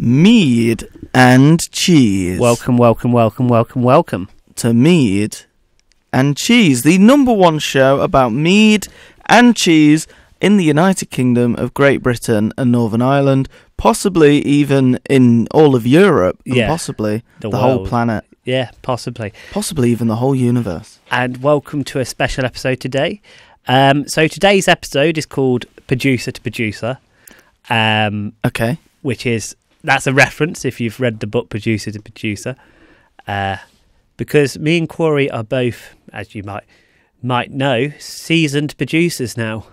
Mead and Cheese. Welcome to Mead and Cheese, the number one show about mead and cheese in the United Kingdom of Great Britain and Northern Ireland, possibly even in all of Europe, and possibly the whole planet. Yeah, possibly. Possibly even the whole universe. And welcome to a special episode today. So today's episode is called Producer to Producer. Okay. That's a reference if you've read the book Producer to Producer. Because me and Quarry are both, as you might know, seasoned producers now.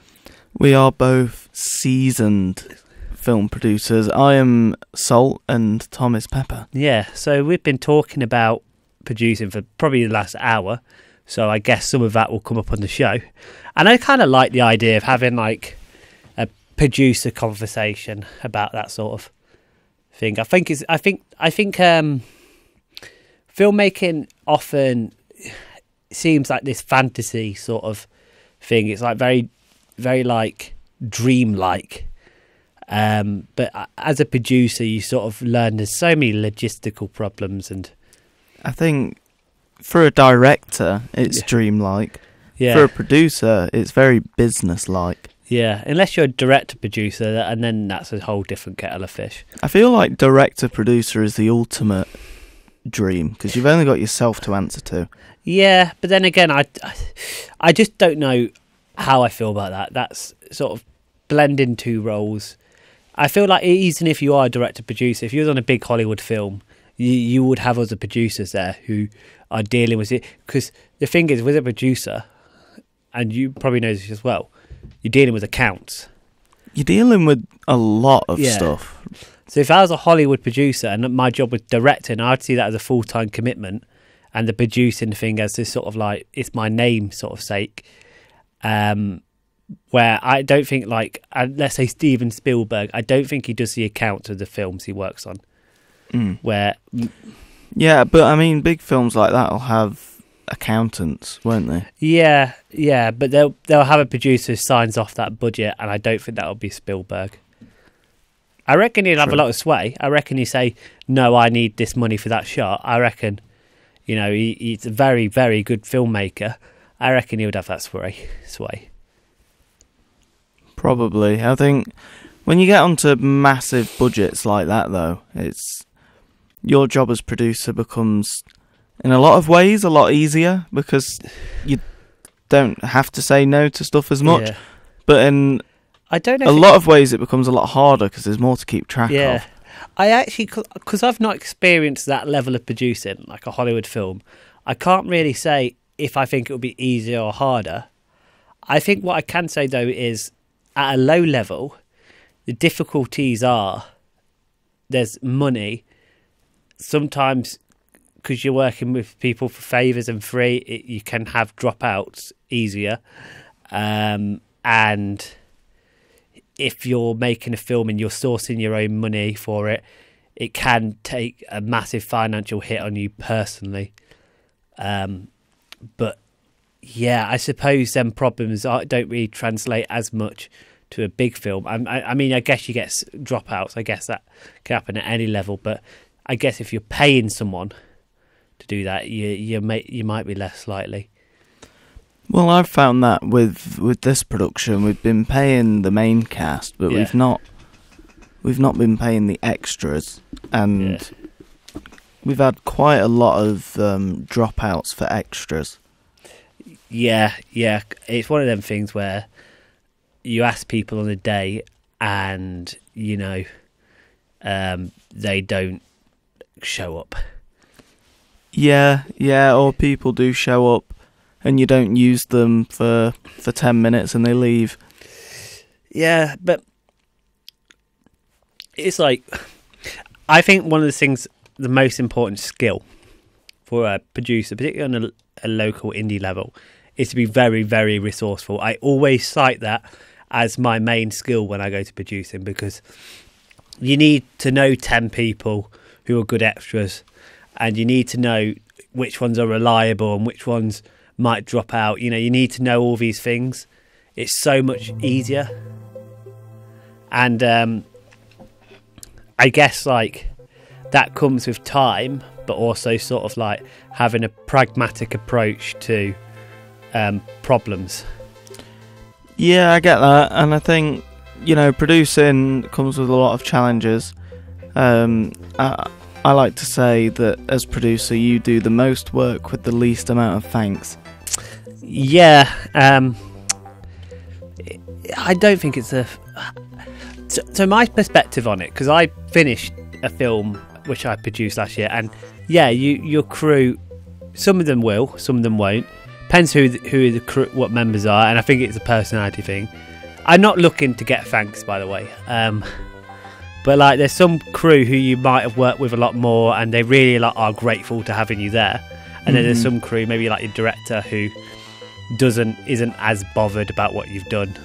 We are both seasoned film producers. I am salt and Tom is pepper. Yeah, so we've been talking about producing for probably the last hour, so I guess some of that will come up on the show. And I kind of like the idea of having like a producer conversation about that sort of thing. I think filmmaking often seems like this fantasy sort of thing. It's like very, very like dreamlike. But as a producer, you sort of learn there's so many logistical problems, and I think for a director, it's dreamlike. Yeah. For a producer, it's very businesslike. Yeah, unless you're a director-producer, and then that's a whole different kettle of fish. I feel like director-producer is the ultimate dream, because you've only got yourself to answer to. Yeah, but then again, I just don't know how I feel about that. That's sort of blending two roles. I feel like even if you are a director-producer, if you're on a big Hollywood film, you would have other producers there who are dealing with it. Because the thing is, with a producer, and you probably know this as well, you're dealing with accounts. You're dealing with a lot of stuff. So if I was a Hollywood producer and my job was directing, I'd see that as a full-time commitment, and the producing thing as this sort of like, it's my name sort of sake. Where I don't think, like, let's say Steven Spielberg, I don't think he does the accounts of the films he works on. Yeah, but I mean, big films like that will have accountants, won't they? Yeah, but they'll have a producer who signs off that budget, and I don't think that'll be Spielberg. I reckon he'll have a lot of sway. I reckon he say, no, I need this money for that shot. I reckon, he's a very, very good filmmaker. I reckon he would have that sway. Probably. I think when you get onto massive budgets like that, though, it's your job as producer becomes, in a lot of ways, a lot easier, because you don't have to say no to stuff as much. Yeah. But in a lot of ways, it becomes a lot harder because there's more to keep track of. I actually, because I've not experienced that level of producing, like a Hollywood film, I can't really say if I think it would be easier or harder. I think what I can say, though, is at a low level, the difficulties are there's money. Sometimes, because you're working with people for favours and free, you can have dropouts easier. And if you're making a film and you're sourcing your own money for it, it can take a massive financial hit on you personally. But yeah, I suppose them problems don't really translate as much to a big film. I mean, I guess you get dropouts. I guess that can happen at any level. But I guess if you're paying someone to do that, you might be less likely. Well, I've found that with this production, we've been paying the main cast, but we've not been paying the extras, and we've had quite a lot of dropouts for extras. Yeah, it's one of them things where you ask people on a day, and they don't show up. Yeah, or people do show up, and you don't use them for 10 minutes and they leave. Yeah, but it's like, I think one of the things, the most important skill for a producer, particularly on a local indie level, is to be very, very resourceful. I always cite that as my main skill when I go to producing, because you need to know 10 people who are good extras, and you need to know which ones are reliable and which ones might drop out. You need to know all these things. It's so much easier. And I guess like that comes with time, but also sort of like having a pragmatic approach to problems. Yeah, I get that, and I think, you know, producing comes with a lot of challenges. I like to say that as producer, you do the most work with the least amount of thanks. Yeah, I don't think it's a... So my perspective on it, because I finished a film which I produced last year, and yeah, your crew, some of them will, some of them won't. Depends who the crew, what members are, and I think it's a personality thing. I'm not looking to get thanks, by the way. But like, there's some crew who you might have worked with a lot more, and they really like are grateful to having you there. And then there's some crew, maybe like your director, who isn't as bothered about what you've done.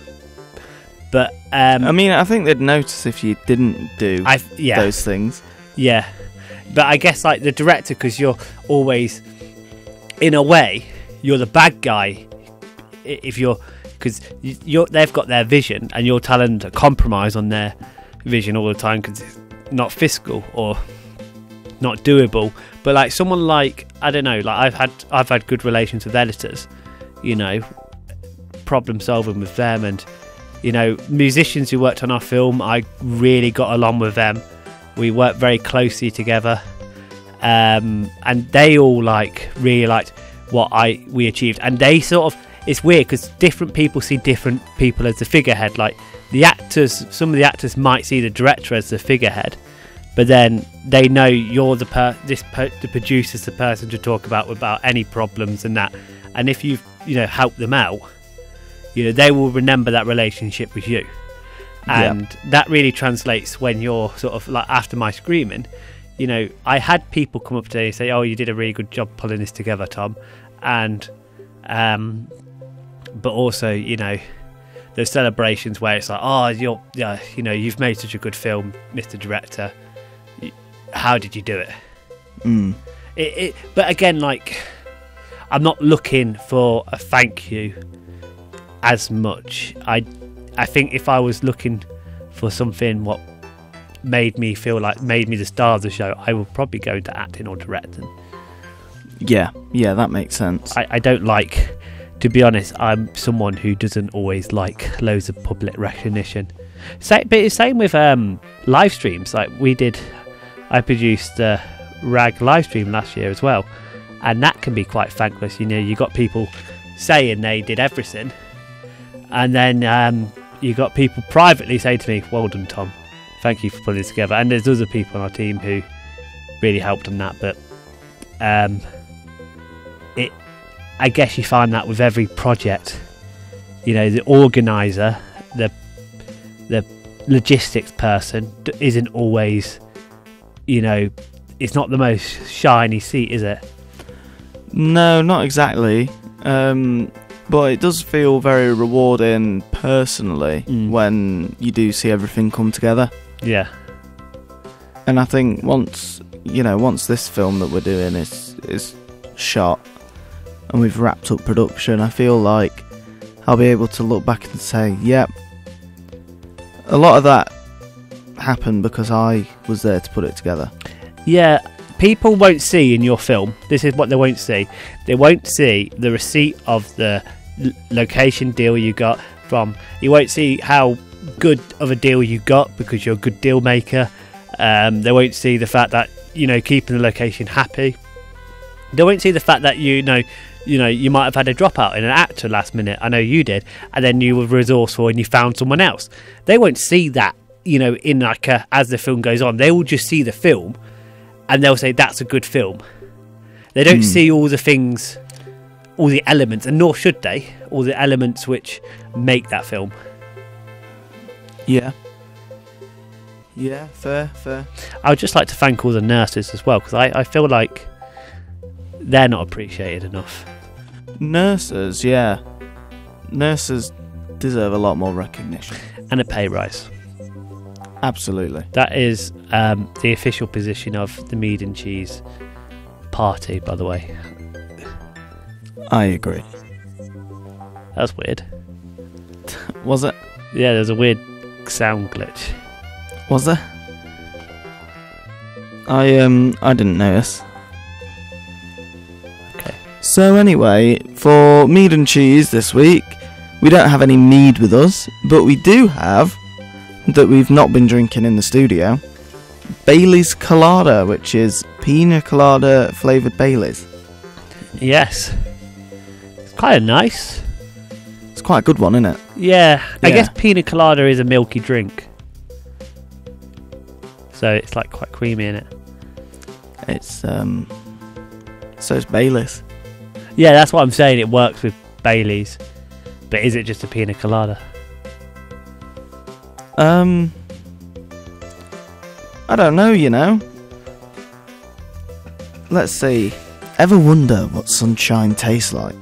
But I mean, I think they'd notice if you didn't do those things. Yeah, but I guess like the director, because you're always, in a way, you're the bad guy. If because they've got their vision, and you're telling them to compromise on their vision all the time because it's not fiscal or not doable. But like someone like, I don't know, like I've had good relations with editors, you know, problem solving with them, and you know, musicians who worked on our film, I really got along with them. We worked very closely together, and they all like really liked what we achieved. And they sort of, it's weird because different people see different people as the figurehead. Like the actors, some of the actors might see the director as the figurehead, but then they know you're the producer's the person to talk about any problems and that. And if you've, you know, helped them out, you know, they will remember that relationship with you. And that really translates when you're sort of like, after my screaming, you know, I had people come up today and say, "Oh, you did a really good job pulling this together, Tom." And but also, you know, there's celebrations where it's like, "Oh, you know, you've made such a good film, Mr. Director. How did you do it?" But again, like, I'm not looking for a thank you as much. I think if I was looking for something what made me the star of the show, I would probably go into acting or directing. Yeah, that makes sense. I don't like, to be honest, I'm someone who doesn't always like loads of public recognition. But it's same with live streams. Like I produced a RAG live stream last year as well, and that can be quite thankless. You know, you got people saying they did everything, and then you got people privately saying to me, "Well done, Tom. Thank you for putting this together." And there's other people on our team who really helped on that. But I guess you find that with every project. You know, the organizer, the logistics person isn't always, you know, it's not the most shiny seat, is it? No, not exactly. But it does feel very rewarding personally when you do see everything come together. Yeah. And I think once this film that we're doing is shot and we've wrapped up production, I feel like I'll be able to look back and say, yep, a lot of that happened because I was there to put it together. Yeah. People won't see in your film, this is what they won't see. They won't see the receipt of the location deal you got from. You won't see how good of a deal you got because you're a good deal maker. They won't see the fact that, you know, keeping the location happy. They won't see the fact that you might have had a dropout in an actor last minute. I know you did, and then you were resourceful and you found someone else. They won't see that, you know, in like as the film goes on. They will just see the film, and they'll say that's a good film. They don't see all the things, all the elements, and nor should they, all the elements which make that film. Yeah, fair. I would just like to thank all the nurses as well, because I feel like they're not appreciated enough. Nurses, yeah. Nurses deserve a lot more recognition. And a pay rise. Absolutely. That is the official position of the Mead Cheese party, by the way. I agree. That's weird. Was it? Yeah, there's a weird sound glitch. Was there? I didn't notice. Okay. So anyway, for Mead and Cheese this week, we don't have any mead with us, but we do have, that we've not been drinking in the studio, Bailey's Colada, which is pina colada flavoured Bailey's. Yes. It's kind of nice. It's quite a good one, isn't it? Yeah. I Yeah. guess pina colada is a milky drink. So it's like quite creamy in it. It's so it's Bailey's. Yeah, that's what I'm saying. It works with Bailey's. But is it just a pina colada? I don't know, you know. Let's see. Ever wonder what sunshine tastes like?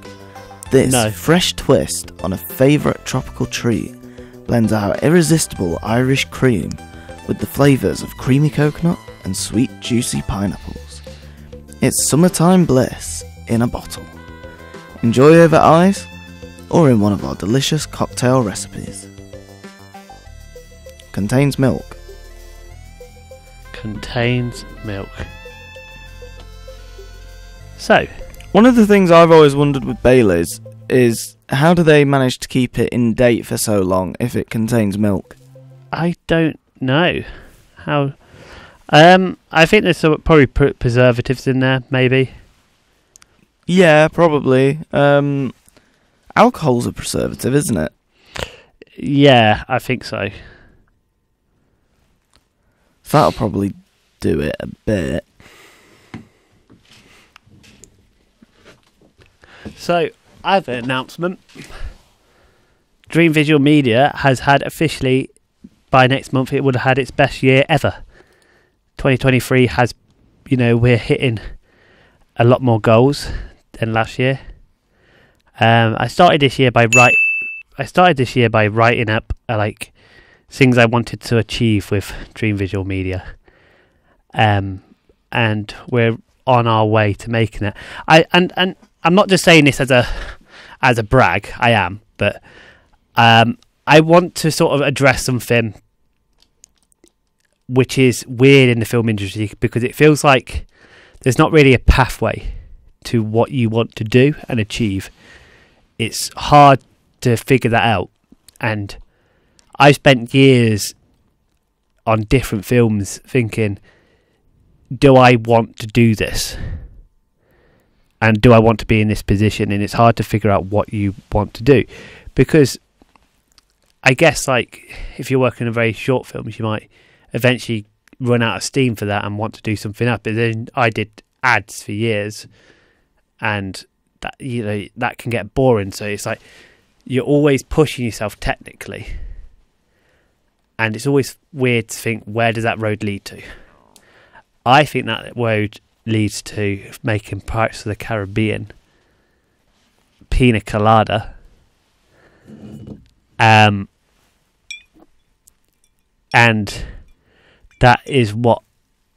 This No. fresh twist on a favourite tropical treat blends our irresistible Irish cream with the flavours of creamy coconut and sweet juicy pineapples. It's summertime bliss in a bottle. Enjoy over ice or in one of our delicious cocktail recipes. Contains milk. Contains milk. So, One of the things I've always wondered with Bailey's is how do they manage to keep it in date for so long if it contains milk? I don't know how. I think there's some probably preservatives in there, maybe. Yeah, probably. Alcohol's a preservative, isn't it? Yeah, I think so. That'll probably do it a bit. So, I have an announcement. Dream Visual Media has had officially, by next month, it would have had its best year ever. 2023 has, we're hitting a lot more goals than last year. I started this year by writing up things I wanted to achieve with Dream Visual Media, and we're on our way to making it. And I'm not just saying this as a brag. I am, but I want to sort of address something which is weird in the film industry because it feels like there's not really a pathway to what you want to do and achieve. It's hard to figure that out, and I spent years on different films thinking, do I want to do this? And do I want to be in this position? And it's hard to figure out what you want to do. Because I guess, if you're working on very short films, you might eventually run out of steam for that and want to do something else. But then I did ads for years, and that that can get boring. So it's like you're always pushing yourself technically. And it's always weird to think, where does that road lead to? I think that road leads to making Pirates of the Caribbean pina colada. And that is what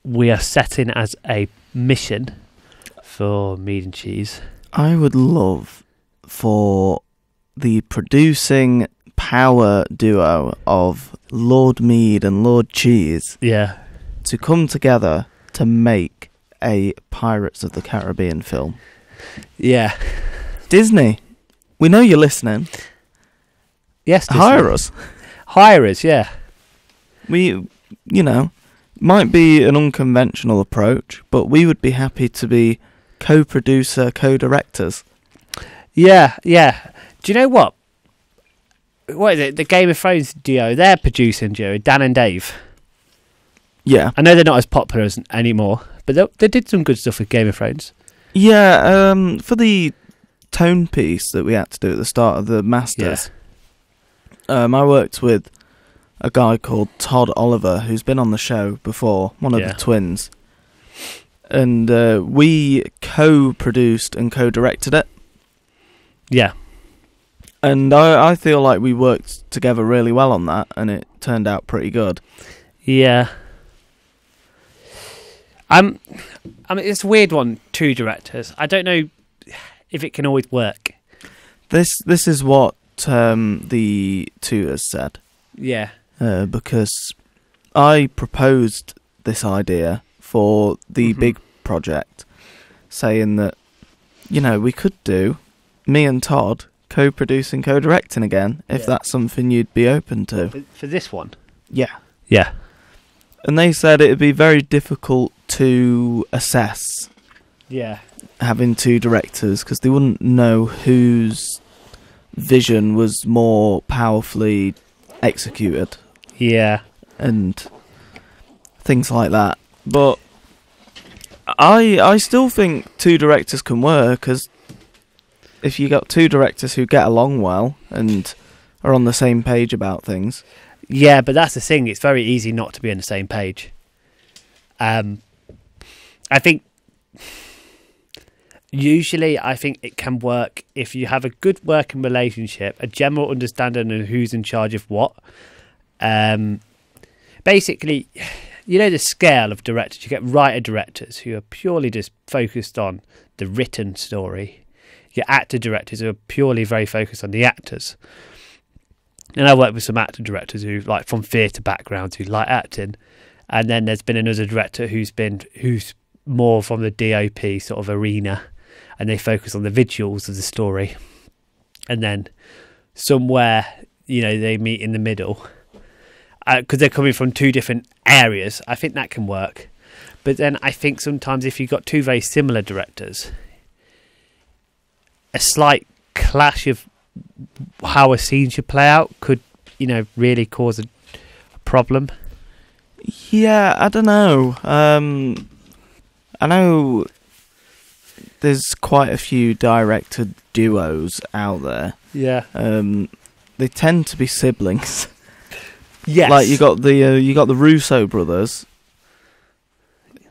we are setting as a mission for Mead and Cheese. I would love for the producing power duo of Lord Mead and Lord Cheese to come together to make a Pirates of the Caribbean film. Yeah. Disney, we know you're listening. Yes, Disney. Hire us. Hire us, yeah. We, might be an unconventional approach, but we would be happy to be co-producer, co-directors. Yeah. Do you know what? What is it? The Game of Thrones duo, their producing duo, Dan and Dave. Yeah. I know they're not as popular anymore, but they did some good stuff with Game of Thrones. Yeah, for the tone piece that we had to do at the start of the Masters, I worked with a guy called Todd Oliver, who's been on the show before, one of the twins. And we co-produced and co-directed it. Yeah. And I feel like we worked together really well on that, and it turned out pretty good. Yeah. I mean, it's a weird one, two directors. I don't know if it can always work. This is what the two has said. Yeah. Because I proposed this idea for the big project, saying that, we could do me and Todd co-producing, co-directing again, if that's something you'd be open to. For this one? Yeah. Yeah. And they said it would be very difficult to assess having two directors, because they wouldn't know whose vision was more powerfully executed. Yeah. And things like that. But I still think two directors can work, because if you got two directors who get along well and are on the same page about things. Yeah, but that's the thing. It's very easy not to be on the same page. I think usually it can work if you have a good working relationship, a general understanding of who's in charge of what. Basically, the scale of directors. You get writer-directors who are purely just focused on the written story. Your actor-directors who are purely very focused on the actors. And I work with some actor-directors who, like, from theatre backgrounds, who like acting. And then there's been another director who's more from the DOP sort of arena, and they focus on the visuals of the story. And then somewhere, they meet in the middle. Because they're coming from two different areas. I think that can work. But then I think sometimes if you've got two very similar directors, a slight clash of how a scene should play out could, really cause a problem. Yeah, I don't know. I know there's quite a few director duos out there. Yeah. They tend to be siblings. Yes. Like you got the Russo brothers,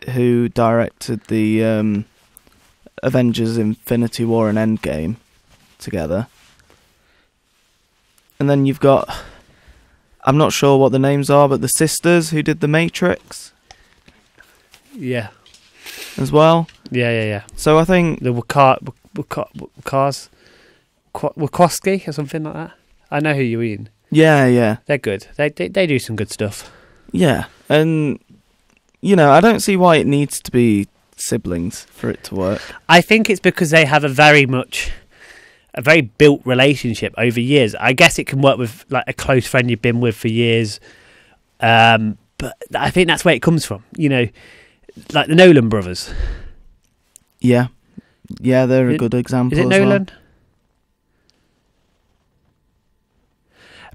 who directed the Avengers: Infinity War and Endgame together. And then you've got, I'm not sure what the names are, but the sisters who did The Matrix. Yeah. As well. Yeah. So I think the Wachowski or something like that. I know who you mean. Yeah. They're good. They do some good stuff. Yeah, and I don't see why it needs to be siblings for it to work. I think it's because they have a very built relationship over years. I guess it can work with like a close friend you've been with for years, but I think that's where it comes from. Like the Nolan brothers. Yeah, they're a good example. Is it as Nolan? Well.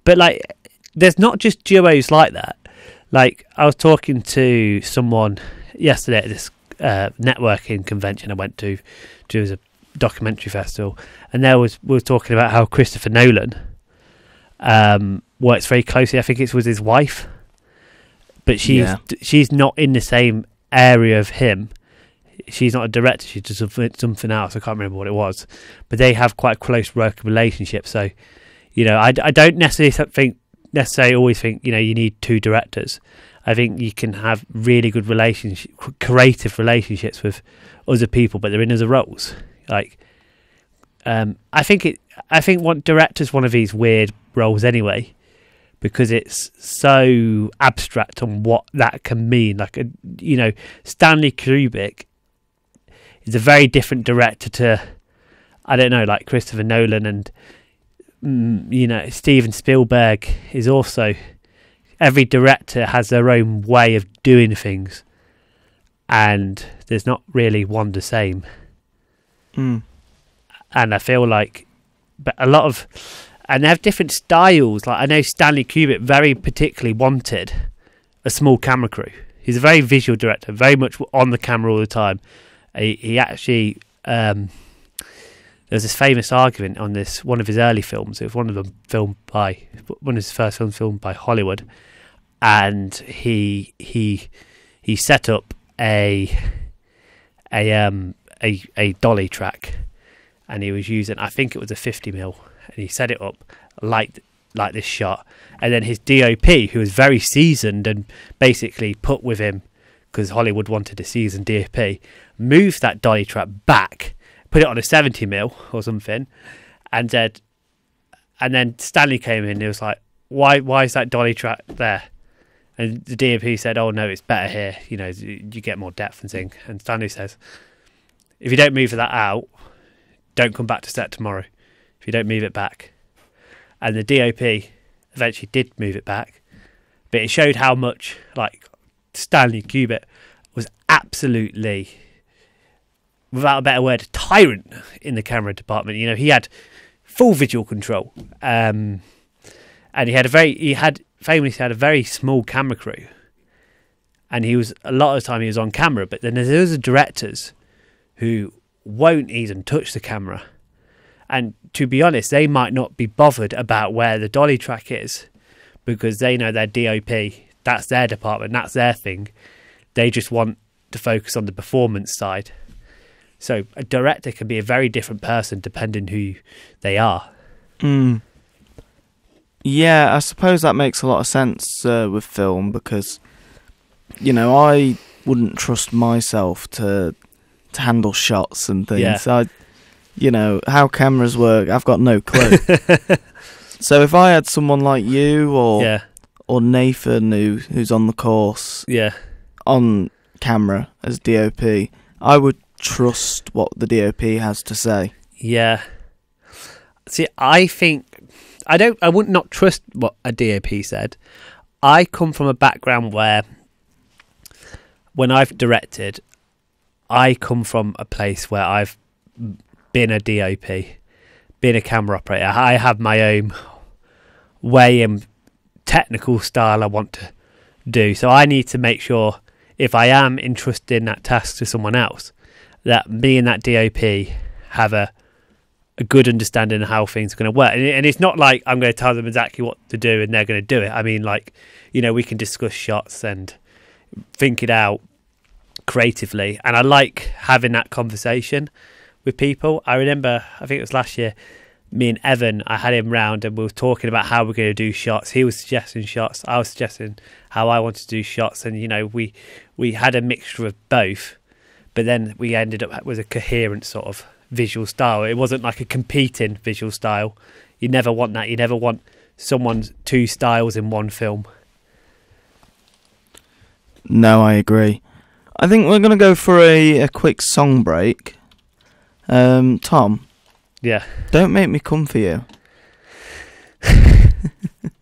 But like, there's not just duos like that. Like, I was talking to someone yesterday at this networking convention I went to as a documentary festival, and we were talking about how Christopher Nolan works very closely. I think it's with his wife, but she's not in the same area of him. She's not a director. She does something else. I can't remember what it was, but they have quite a close working relationship. So, I don't necessarily always think you need two directors. I think you can have really good creative relationships with other people, but they're in other roles. Like, I think director's one of these weird roles anyway, because it's so abstract on what that can mean. Like, Stanley Kubrick is a very different director to, I don't know, like Christopher Nolan, and Steven Spielberg is also. Every director has their own way of doing things, and there's not really one the same. And I feel like, but a lot of, and they have different styles. Like, I know Stanley Kubrick very particularly wanted a small camera crew. He's a very visual director, very much on the camera all the time. He actually, there was this famous argument on one of his early films. It was one of his first films filmed by Hollywood, and he set up a dolly track, and he was using, I think it was a 50mm, and he set it up like this shot, and then his DOP, who was very seasoned and basically put with him because Hollywood wanted a seasoned DOP, moved that dolly track back, put it on a 70mm or something, and then Stanley came in and he was like, why is that dolly track there? And the DOP said, "Oh no, it's better here. You know, you get more depth and thing." And Stanley says, "If you don't move that out, don't come back to set tomorrow. If you don't move it back." And the DOP eventually did move it back, but it showed how much like Stanley Kubrick was absolutely, without a better word, a tyrant in the camera department. You know, he had full visual control, and he famously had a very small camera crew, and he was a lot of the time he was on camera. But then there's the directors who won't even touch the camera, and to be honest, they might not be bothered about where the dolly track is because they know their DOP, that's their department, that's their thing. They just want to focus on the performance side. So a director can be a very different person depending who they are. Yeah, I suppose that makes a lot of sense with film because, you know, I wouldn't trust myself to handle shots and things. Yeah. You know, how cameras work, I've got no clue. So if I had someone like you or Nathan who's on the course on camera as DOP, I would trust what the DOP has to say. Yeah. See, I think I would not trust what a DOP said. I come from a background where when I've directed, I come from a place where I've been a DOP, been a camera operator. I have my own way and technical style I want to do. So I need to make sure if I am entrusting that task to someone else, that me and that DOP have a good understanding of how things are going to work. And it's not like I'm going to tell them exactly what to do and they're going to do it. I mean, like, you know, we can discuss shots and think it out creatively. And I like having that conversation with people. I remember, I think it was last year, me and Evan, I had him round and we were talking about how we're going to do shots. He was suggesting shots. I was suggesting how I wanted to do shots. And, you know, we had a mixture of both, but then we ended up with a coherent sort of visual style. It wasn't like a competing visual style. You never want that. You never want someone's two styles in one film. No, I agree. I think we're going to go for a quick song break. Tom. Yeah. Don't Make Me Come For You.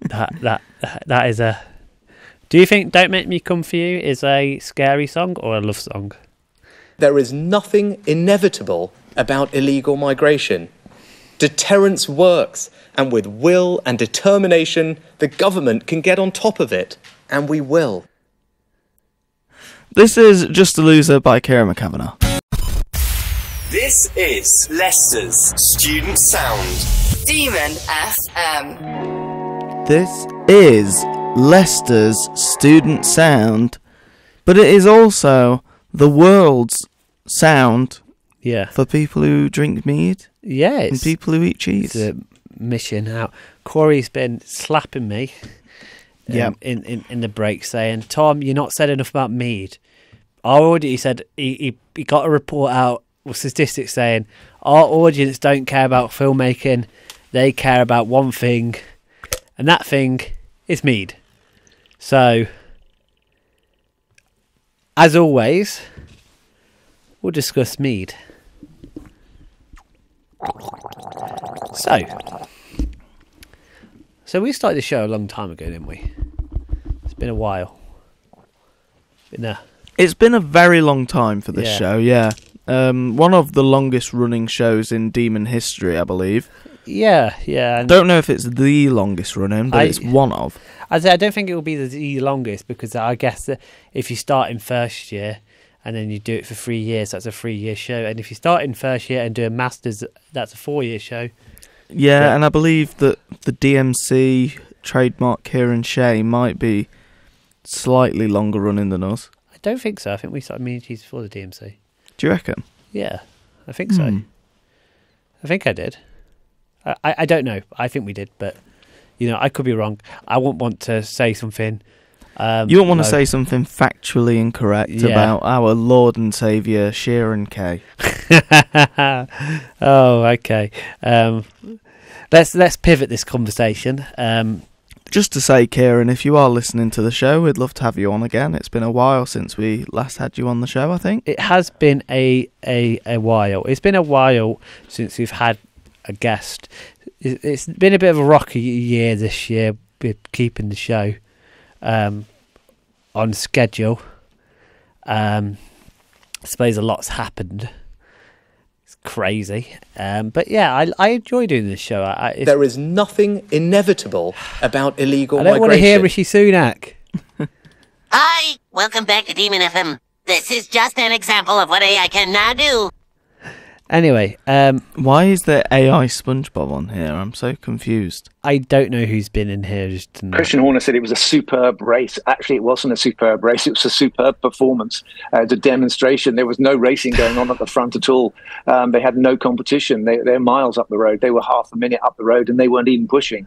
that is a... Do you think Don't Make Me Come For You is a scary song or a love song? There is nothing inevitable about illegal migration. Deterrence works, and with will and determination, the government can get on top of it, and we will. This is Just a Loser by Ciara McKavanagh. This is Leicester's Student Sound. Demon FM. This is Leicester's Student Sound, but it is also the world's sound for people who drink mead and people who eat cheese. It's a mission out. Corey's been slapping me in the break saying, Tom, you're not said enough about mead. He said he got a report out with statistics saying our audience don't care about filmmaking, they care about one thing, and that thing is mead. So, as always, we'll discuss mead. So we started the show a long time ago, didn't we? It's been a while. It's been a very long time for this show, yeah. One of the longest running shows in Demon history, I believe. Yeah. Don't know if it's the longest running, but it's one of. I don't think it will be the longest because I guess that if you start in first year and then you do it for 3 years, that's a 3-year show. And if you start in first year and do a master's, that's a 4-year show. Yeah, and I believe that the DMC trademark Kieran Shea might be slightly longer running than us. I don't think so. I think we started Mead Cheese before the DMC. Do you reckon? Yeah, I think so. I think I did. I don't know. I think we did, but you know, I could be wrong. I wouldn't want to say something. You don't want to say something factually incorrect about our Lord and Saviour Sheeran K. Oh, okay. Let's pivot this conversation. Just to say, Kieran, if you are listening to the show, we'd love to have you on again. It's been a while since we last had you on the show, I think. It has been a while. It's been a while since we've had a guest. It's been a bit of a rocky year this year with keeping the show on schedule. I suppose a lot's happened. It's crazy. But yeah, I enjoy doing this show. There is nothing inevitable about illegal migration. I don't want to hear Rishi Sunak. Hi, welcome back to Demon FM. This is just an example of what AI can now do. Anyway, why is there AI SpongeBob on here? I'm so confused. I don't know who's been in here. Just tonight. Christian Horner said it was a superb race. Actually, it wasn't a superb race. It was a superb performance. It's a demonstration. There was no racing going on at the front at all. They had no competition. They're miles up the road. They were half a minute up the road, and they weren't even pushing.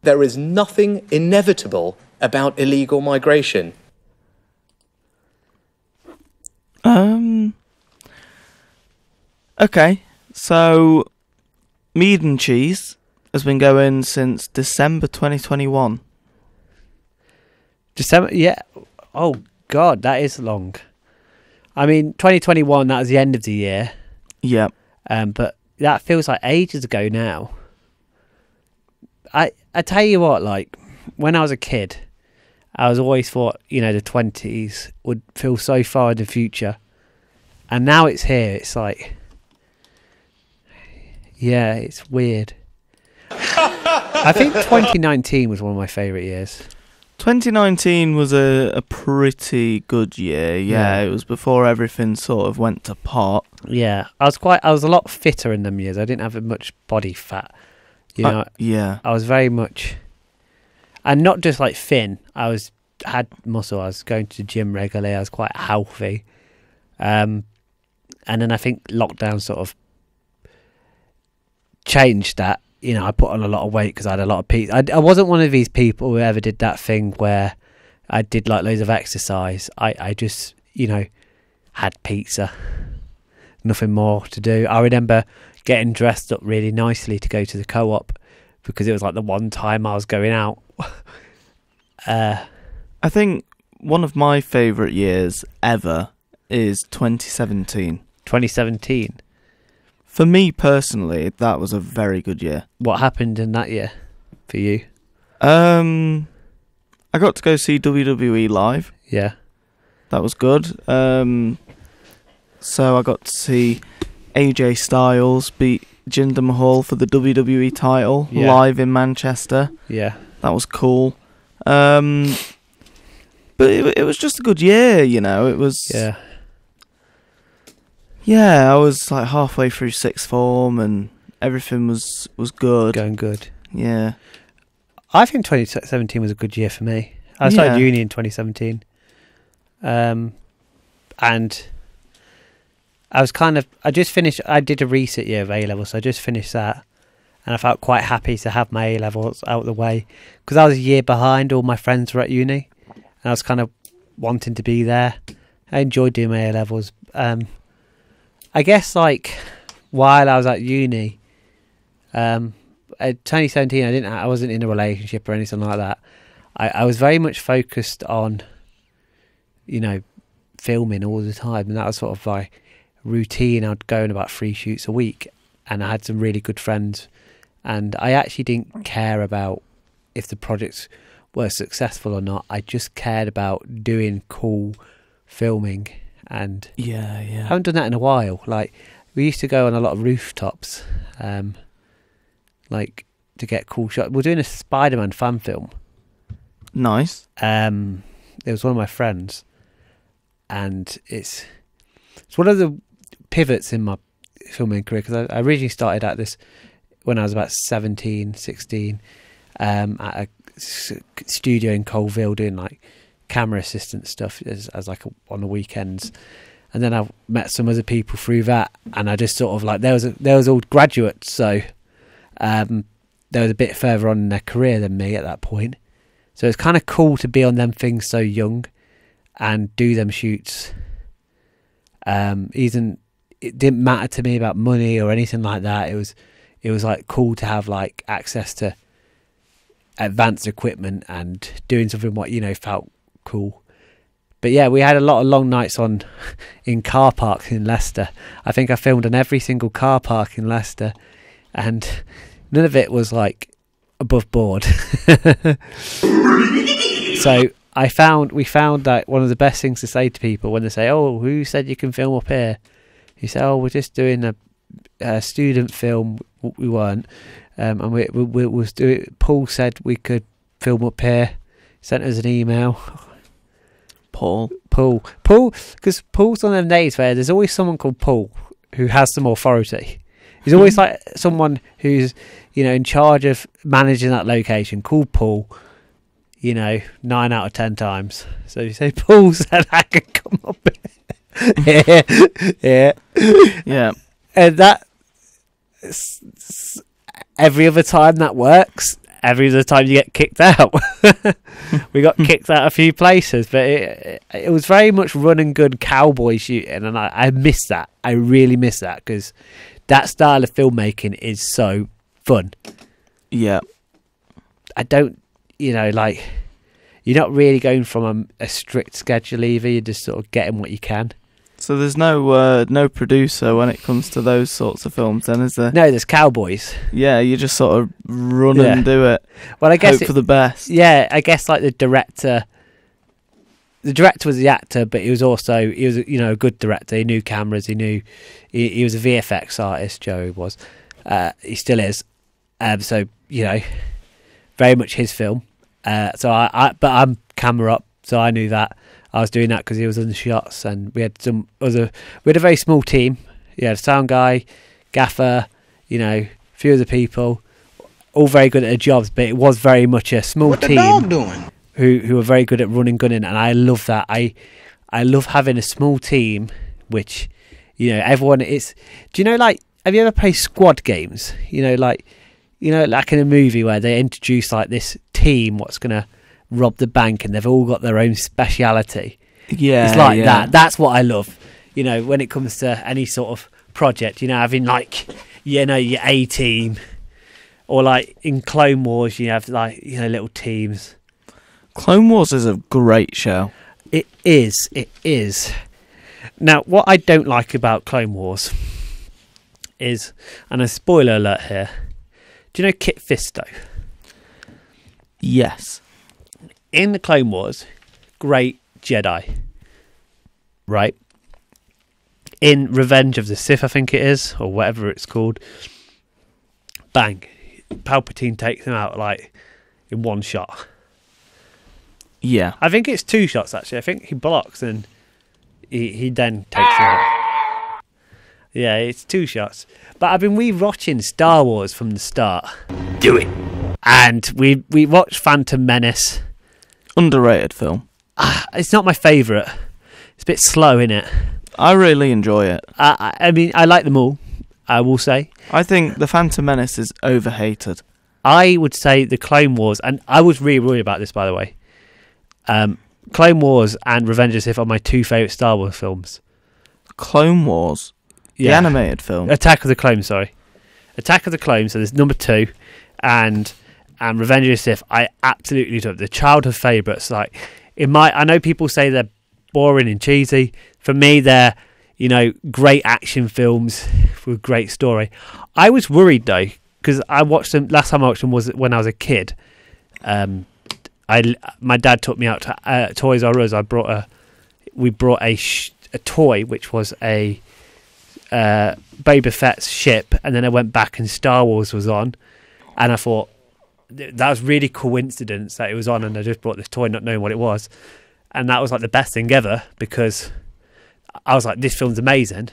There is nothing inevitable about illegal migration. Okay, so Mead Cheese has been going since December 2021. December, yeah. Oh God, that is long. I mean, 2021. That was the end of the year. Yep. But that feels like ages ago now. I tell you what, like when I was a kid, I was always thought, the 20s would feel so far in the future, and now it's here. It's like. Yeah, it's weird. I think 2019 was one of my favourite years. 2019 was a pretty good year. Yeah, it was before everything sort of went to pot. Yeah, I was a lot fitter in them years. I didn't have much body fat. Yeah. I was very much, and not just like thin. Had muscle. I was going to the gym regularly. I was quite healthy. And then I think lockdown sort of changed that. I put on a lot of weight because I had a lot of pizza. I wasn't one of these people who ever did that thing where I did like loads of exercise. I just had pizza, nothing more to do. I remember getting dressed up really nicely to go to the Co-op because it was like the one time I was going out. I think one of my favourite years ever is 2017. 2017. For me personally, that was a very good year. What happened in that year for you? I got to go see WWE live. Yeah. That was good. So I got to see AJ Styles beat Jinder Mahal for the WWE title live in Manchester. Yeah. That was cool. But it was just a good year, It was... Yeah. Yeah, I was like halfway through sixth form and everything was good. Going good. Yeah. I think 2017 was a good year for me. I started uni in 2017. And I just finished, I did a reset year of A-level, so I just finished that. And I felt quite happy to have my A-levels out of the way. Because I was a year behind, all my friends were at uni. And I was kind of wanting to be there. I enjoyed doing my A-levels. I guess like while I was at uni, 2017, I wasn't in a relationship or anything like that. I was very much focused on, filming all the time, and that was sort of my routine. I'd go on about 3 shoots a week, and I had some really good friends, and I actually didn't care about if the projects were successful or not. I just cared about doing cool filming. And I haven't done that in a while. Like we used to go on a lot of rooftops, like to get cool shots. We're doing a Spider-Man fan film. Nice. It was one of my friends, and it's one of the pivots in my filming career because I originally started at this when I was about 17, 16, at a studio in Colville doing like camera assistant stuff as like on the weekends, and then I met some other people through that, and I just sort of like there was all graduates, so they was a bit further on in their career than me at that point, so it's kind of cool to be on them things so young and do them shoots. It didn't matter to me about money or anything like that. It was like cool to have like access to advanced equipment and doing something what felt cool. But yeah, we had a lot of long nights on in car parks in Leicester. I think I filmed in every single car park in Leicester, and none of it was like above board. So we found that one of the best things to say to people when they say, "Oh, who said you can film up here?" You say, "Oh, we're just doing a student film." We weren't, and we was doing. Paul said we could film up here. Sent us an email. Paul, because Paul's on them days where there's always someone called Paul who has some authority. He's always like someone who's, in charge of managing that location, called Paul, 9 out of 10 times. So you say, Paul said I could come up here. Yeah. And that, every other time that works, every other time you get kicked out. We got kicked out a few places, but it was very much run and gun cowboy shooting, and I miss that. I really miss that, because that style of filmmaking is so fun. Yeah. I don't, you're not really going from a strict schedule either. You're just sort of getting what you can. So there's no producer when it comes to those sorts of films, then, is there? No, there's cowboys. Yeah, you just sort of run and do it. Well, I guess hope for the best. Yeah, I guess like the director was the actor, but he was a good director. He knew cameras. He knew he was a VFX artist. Joe was. He still is. So very much his film. But I'm camera up, so I knew that. I was doing that because he was in the shots, and we had a very small team. Yeah, a sound guy, gaffer, a few other people, all very good at their jobs. But it was very much a small team. What the dog doing? Who were very good at running, gunning, and I love that. I love having a small team, which everyone is. Do have you ever played squad games? Like in a movie where they introduce like this team, what's gonna rob the bank, and they've all got their own speciality. Yeah, it's like that. That's what I love. When it comes to any sort of project, having like your A team, or like in Clone Wars, you have like little teams. Clone Wars is a great show. It is. Now, what I don't like about Clone Wars is, and a spoiler alert here, do you know Kit Fisto? Yes. In the Clone Wars, great Jedi, right? In Revenge of the Sith, I think it is, or whatever it's called, bang, Palpatine takes him out like in one shot. Yeah. I think it's 2 shots, actually. I think he blocks and he then takes him out. Yeah, it's 2 shots. But I've been rewatching Star Wars from the start. Do it. And we watched Phantom Menace. Underrated film. It's not my favourite. It's a bit slow, innit? I really enjoy it. I mean, I like them all, I will say. I think The Phantom Menace is overhated. I would say the Clone Wars, and I was really worried about this, by the way. Clone Wars and Revenge of the Sith are my 2 favourite Star Wars films. Clone Wars? The animated film? Attack of the Clones, sorry. Attack of the Clones, so there's number 2, and Revenge of the Sith, I absolutely love. The childhood favourites. Like, I know people say they're boring and cheesy. For me, they're, great action films with great story. I was worried though, because I watched them. Last time I watched them was when I was a kid. My dad took me out to Toys R Us. We brought a toy which was a Boba Fett's ship, and then I went back and Star Wars was on, and I thought that was really coincidence that it was on, and I just brought this toy not knowing what it was, and that was like the best thing ever, because I was like, this film's amazing.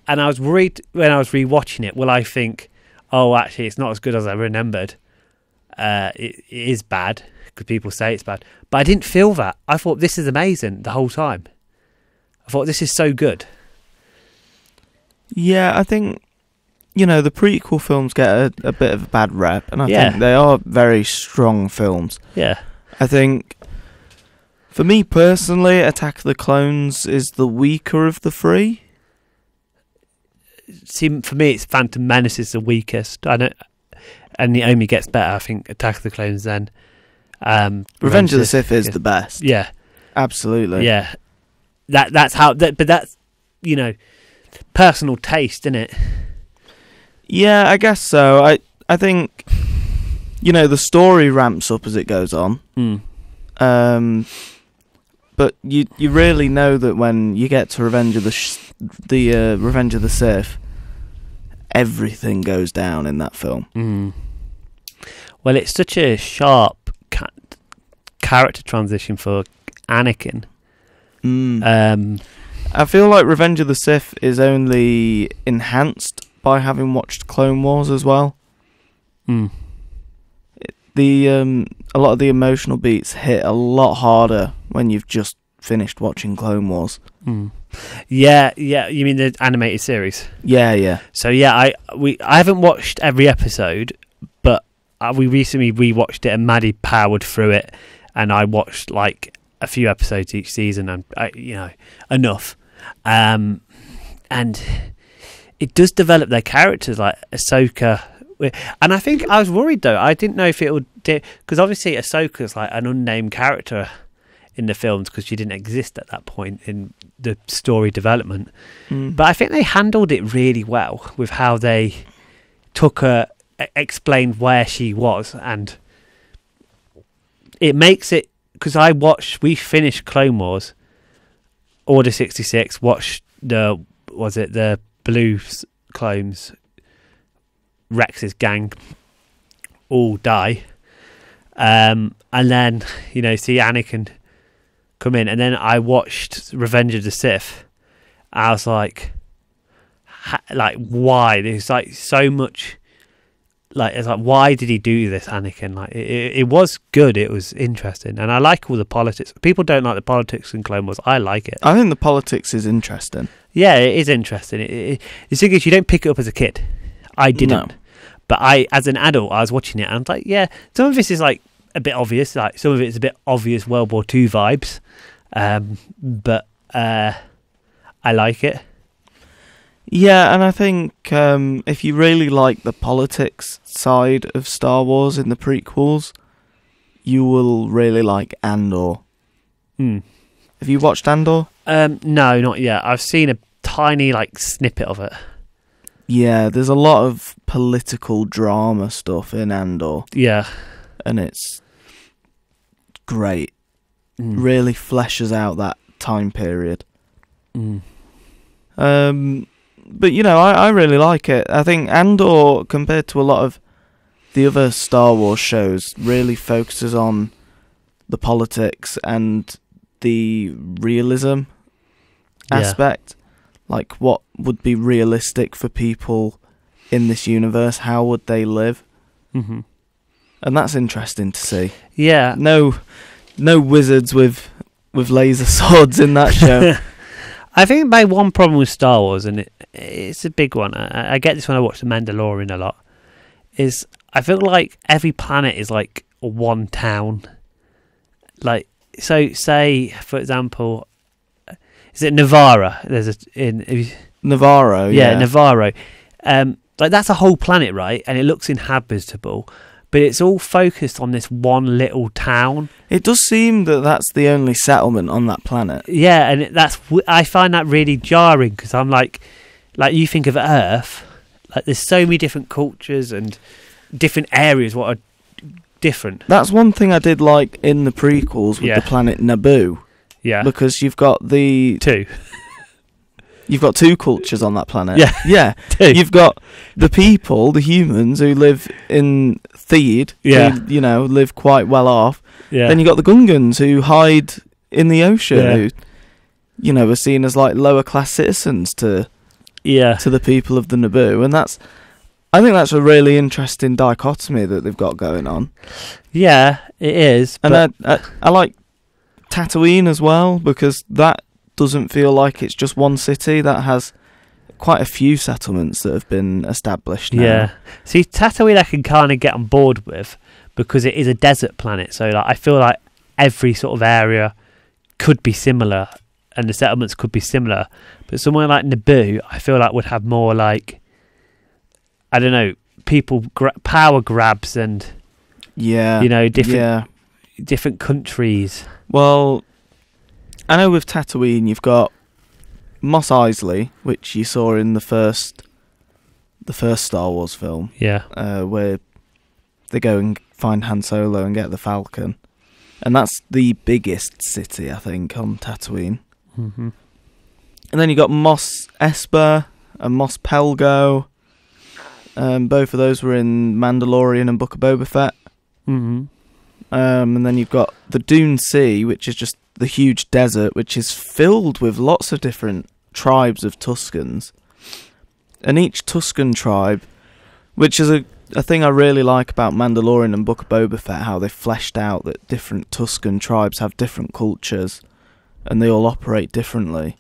And I was worried when I was rewatching it, will I think, oh, actually it's not as good as I remembered. It is bad because people say it's bad, but I didn't feel that. I thought this is amazing the whole time. I thought this is so good. Yeah, I think the prequel films get a bit of a bad rep, and I think they are very strong films. Yeah. I think, for me personally, Attack of the Clones is the weaker of the 3. See, for me, it's Phantom Menace is the weakest. I know and it only gets better. I think Attack of the Clones then. Revenge of the Sith is the best. Yeah, absolutely. Yeah, that's how. But that's personal taste, isn't it? Yeah, I guess so. I think the story ramps up as it goes on. But you really know that when you get to Revenge of the Revenge of the Sith, everything goes down in that film. Well, it's such a sharp character transition for Anakin. I feel like Revenge of the Sith is only enhanced by having watched Clone Wars as well. A lot of the emotional beats hit a lot harder when you've just finished watching Clone Wars. Yeah. You mean the animated series? Yeah. So yeah, I haven't watched every episode, but we recently rewatched it, and Maddie powered through it, and I watched like a few episodes each season, and enough. And it does develop their characters, like Ahsoka. And I think I was worried though. I didn't know if it would, because obviously Ahsoka's like an unnamed character in the films because she didn't exist at that point in the story development. But I think they handled it really well with how they took her, explained where she was, and it makes it, because we finished Clone Wars, Order 66, watched the Blue clones, Rex's gang all die, and then see Anakin come in, and then I watched Revenge of the Sith. I was like why? There's like so much, like it's like, why did he do this, Anakin? Like it was good, it was interesting, and I like all the politics. People don't like the politics in Clone Wars. I like it. I think the politics is interesting. Yeah, it is interesting. The thing is, you don't pick it up as a kid. I didn't. No. But as an adult, I was watching it, and I was like, yeah, some of this is like a bit obvious. Like some of it's a bit obvious World War II vibes, but I like it. Yeah, and I think if you really like the politics side of Star Wars in the prequels, you will really like Andor. Have you watched Andor? No, not yet. I've seen a tiny snippet of it. Yeah, there's a lot of political drama stuff in Andor. Yeah. And it's great. Really fleshes out that time period. But, I really like it. I think Andor, compared to a lot of the other Star Wars shows, really focuses on the politics and the realism aspect. Like, what would be realistic for people in this universe? How would they live? And that's interesting to see. Yeah. No wizards with laser swords in that show. I think my one problem with Star Wars, and it's a big one, I get this when I watch The Mandalorian a lot, is I feel like every planet is like one town. Like, so say, for example, is it Navarra? Navarro, yeah. Navarro. That's a whole planet, right? And it looks inhabitable, but it's all focused on this one little town. It does seem that that's the only settlement on that planet. Yeah, and I find that really jarring, because I'm like you think of Earth, like there's so many different cultures and different areas what are different. That's one thing I did like in the prequels with the planet Naboo. Yeah. Because you've got You've got two cultures on that planet. Yeah. Yeah. Two. You've got the people, the humans, who live in Theed, who, live quite well off. Yeah. Then you've got the Gungans, who hide in the ocean, who, are seen as like lower class citizens to the people of the Naboo. And I think that's a really interesting dichotomy that they've got going on. Yeah, it is. And I like Tatooine as well, because that doesn't feel like it's just one city. That has quite a few settlements that have been established now. Yeah. See, Tatooine I can kind of get on board with, because it is a desert planet. So I feel like every sort of area could be similar, and the settlements could be similar. But somewhere like Naboo, I feel like would have more like, I don't know, people power grabs and different countries. Well, I know with Tatooine you've got Mos Eisley, which you saw in the first Star Wars film. Yeah. Where they go and find Han Solo and get the Falcon. And that's the biggest city, I think, on Tatooine. Mm-hmm. And then you got Mos Espa and Mos Pelgo. Both of those were in Mandalorian and Book of Boba Fett. Mm-hmm. And then you've got the Dune Sea, which is just the huge desert, which is filled with lots of different tribes of Tuskens. And each Tusken tribe, which is a thing I really like about Mandalorian and Book of Boba Fett, how they fleshed out that different Tusken tribes have different cultures and they all operate differently.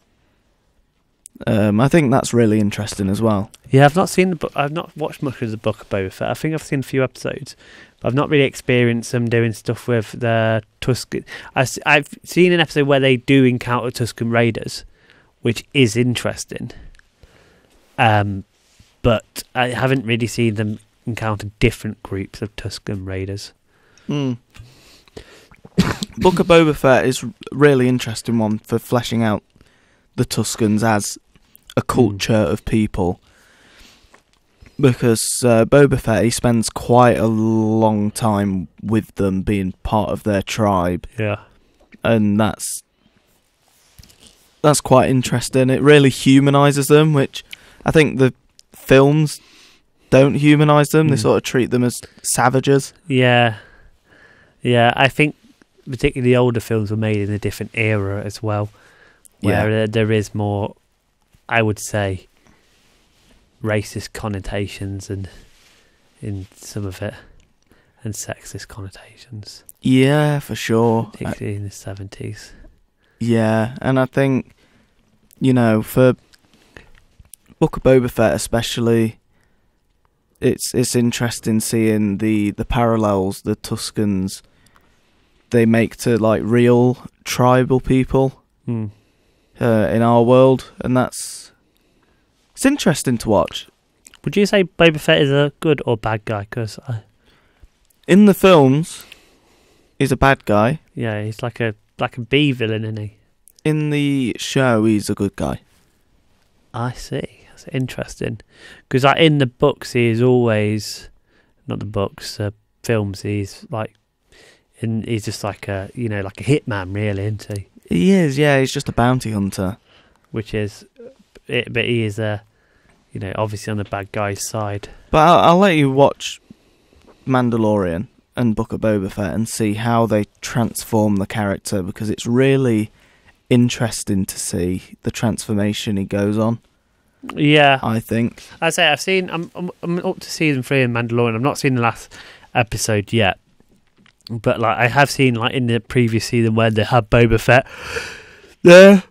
I think that's really interesting as well. Yeah, I've not seen the book. I've not watched much of the Book of Boba Fett. I think I've seen a few episodes, but I've not really experienced them doing stuff with the Tusken. I've seen an episode where they do encounter Tusken Raiders, which is interesting. But I haven't really seen them encounter different groups of Tusken Raiders. Book of Boba Fett is a really interesting one for fleshing out the Tuskens as a culture of people, because Boba Fett, he spends quite a long time with them, being part of their tribe. Yeah, and that's quite interesting. It really humanises them, which I think the films don't humanise them. They sort of treat them as savages. Yeah. I think particularly the older films were made in a different era as well, where there is more, I would say, racist connotations and in some of it, and sexist connotations. Yeah, for sure. Particularly in the 70s. Yeah, and I think, for Book of Boba Fett especially, it's interesting seeing the parallels the Tuskens they make to like real tribal people in our world, and it's interesting to watch. Would you say Boba Fett is a good or bad guy? Because in the films, he's a bad guy. Yeah, he's like a B villain, isn't he? In the show, he's a good guy. I see. That's interesting. Because in the books, he is always, not the books, films. He's like, he's just like a hitman, really, isn't he? He is. Yeah, he's just a bounty hunter. Which is, but he is obviously on the bad guy's side. But I'll let you watch Mandalorian and Book of Boba Fett and see how they transform the character, because it's really interesting to see the transformation he goes on. Yeah, I think. I say I've seen. I'm up to season 3 in Mandalorian. I've not seen the last episode yet, but like I have seen like in the previous season where they had Boba Fett there,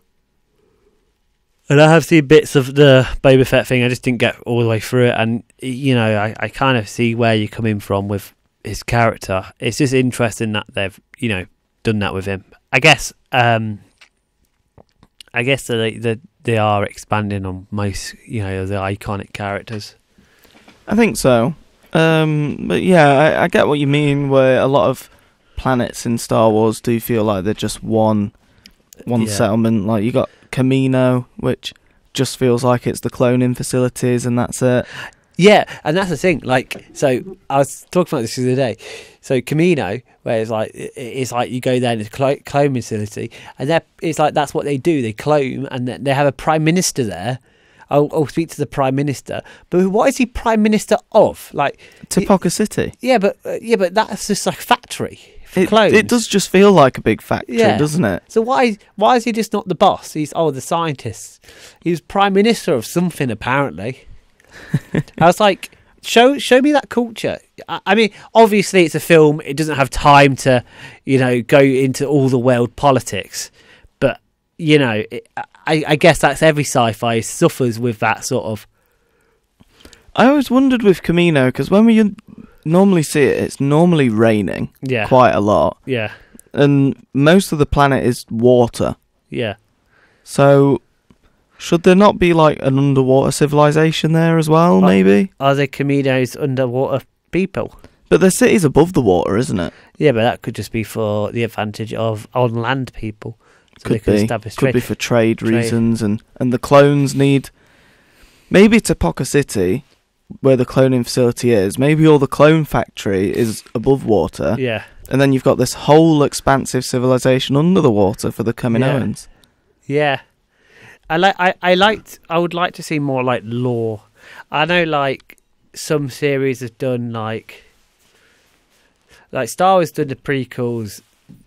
and I have seen bits of the Boba Fett thing. I just didn't get all the way through it, and I kind of see where you're coming from with his character. It's just interesting that they've done that with him. I guess they are expanding on most the iconic characters. I think so. But yeah, I get what you mean, where a lot of planets in Star Wars do feel like they're just one settlement. Like you got Kamino, which just feels like it's the cloning facilities and that's it. Yeah, and that's the thing. Like, so I was talking about this the other day. So Camino, where it's like you go there and it's a clone facility, and it's like that's what they do. They clone, and they have a prime minister there. I'll speak to the prime minister. But what is he prime minister of? Like Tipoca City. Yeah, but that's just like a factory for clones. It does just feel like a big factory, doesn't it? So why is he just not the boss? He's the scientist. He's prime minister of something apparently. I was like, show me that culture. I mean, obviously it's a film. It doesn't have time to, go into all the world politics. But I guess that's every sci-fi suffers with that sort of. I always wondered with Camino, because when we normally see it, it's normally raining quite a lot. Yeah. And most of the planet is water. Yeah. So Should there not be like an underwater civilization there as well? Maybe. Are there Caminos underwater people? But the city's above the water, isn't it? Yeah, but that could just be for the advantage of on land people. So Could be. Establish Could trade. be for trade reasons, and the clones need. Maybe to Pocket City, where the cloning facility is, maybe all the clone factory is above water. Yeah. And then you've got this whole expansive civilization under the water for the Kaminoans. Yeah. I would like to see more like lore. I know like some series have done like Star Wars done the prequels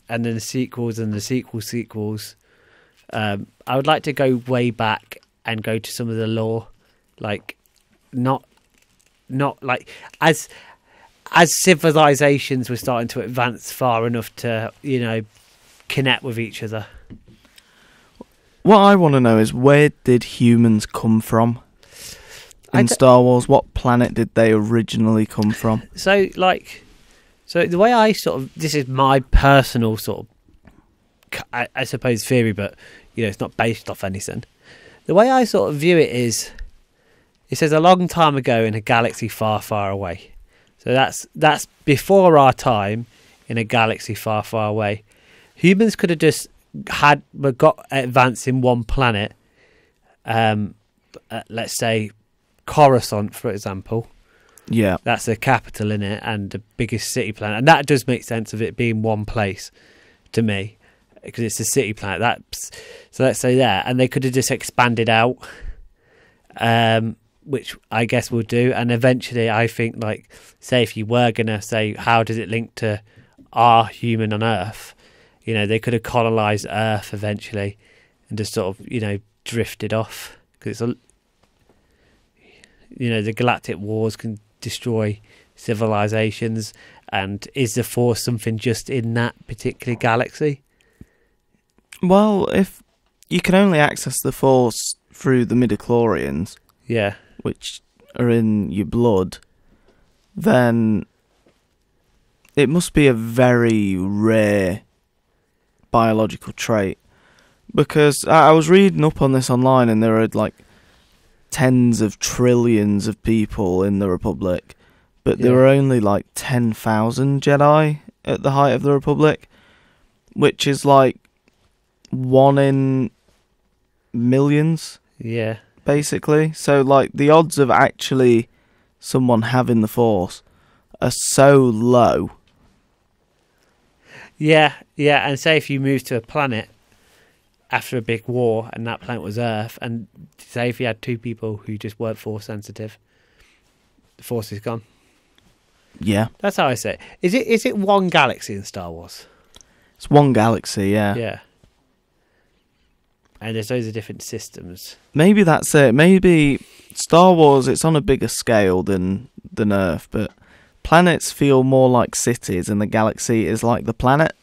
and then the sequels and the sequels. I would like to go way back and go to some of the lore, like not like as civilizations were starting to advance far enough to, you know, connect with each other. What I want to know is, where did humans come from in Star Wars? What planet did they originally come from? So the way I this is my personal sort of, I suppose, theory, but, you know, it's not based off anything. The way I sort of view it is, it says a long time ago in a galaxy far, far away. So that's before our time in a galaxy far, far away. Humans could have just got advanced in one planet. Let's say Coruscant, for example. Yeah, that's the capital in it and the biggest city planet, and that does make sense of it being one place to me because it's a city planet. So let's say that, and they could have just expanded out, which I guess we'll do. And eventually, I think, like, say if you were gonna say how does it link to our human on Earth, you know, they could have colonized Earth eventually and just sort of, you know, drifted off because it's you know, the galactic wars can destroy civilizations, and is the Force something just in that particular galaxy? Well, if you can only access the Force through the midichlorians, yeah, which are in your blood, then it must be a very rare biological trait. Because I was reading up on this online, and there are like tens of trillions of people in the Republic, but there were only like 10,000 Jedi at the height of the Republic, which is like 1 in millions. Yeah. Basically. So like the odds of actually someone having the Force are so low. Yeah, and say if you move to a planet after a big war and that planet was Earth, and say if you had two people who just weren't Force sensitive, the Force is gone. Yeah. That's how I say it. Is it one galaxy in Star Wars? It's one galaxy, yeah. Yeah. And there's loads of different systems. Maybe that's it. Maybe Star Wars, it's on a bigger scale than Earth, but planets feel more like cities and the galaxy is like the planet.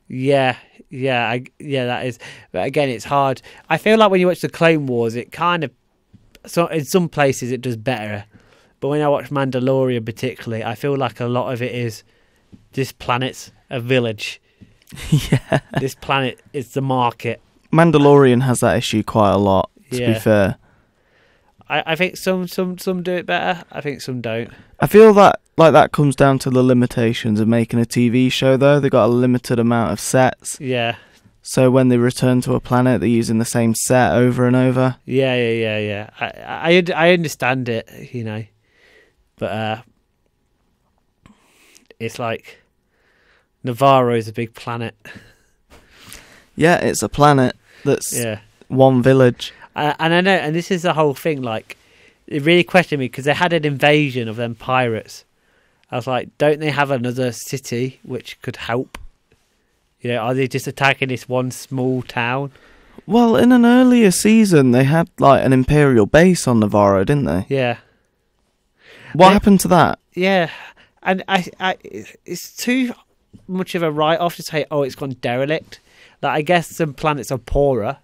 Yeah, that is. But again, it's hard. I feel like when you watch the Clone Wars, it kind of, so in some places it does better. But when I watch Mandalorian particularly, I feel like a lot of it is this planet's a village. Yeah. This planet is the market. Mandalorian has that issue quite a lot, to be fair. I think some do it better. I think some don't. I feel that like that comes down to the limitations of making a TV show, though. They've got a limited amount of sets. Yeah. So when they return to a planet, they're using the same set over and over. Yeah. I understand it, you know. But it's like Navarro is a big planet. Yeah, it's a planet that's one village. And I know, and this is the whole thing, like, it really questioned me because they had an invasion of them pirates. I was like, don't they have another city which could help? You know, are they just attacking this one small town? Well, in an earlier season, they had, like, an Imperial base on Navarro, didn't they? Yeah. What happened to that? Yeah. And I it's too much of a write-off to say, oh, it's gone derelict. Like, I guess some planets are poorer,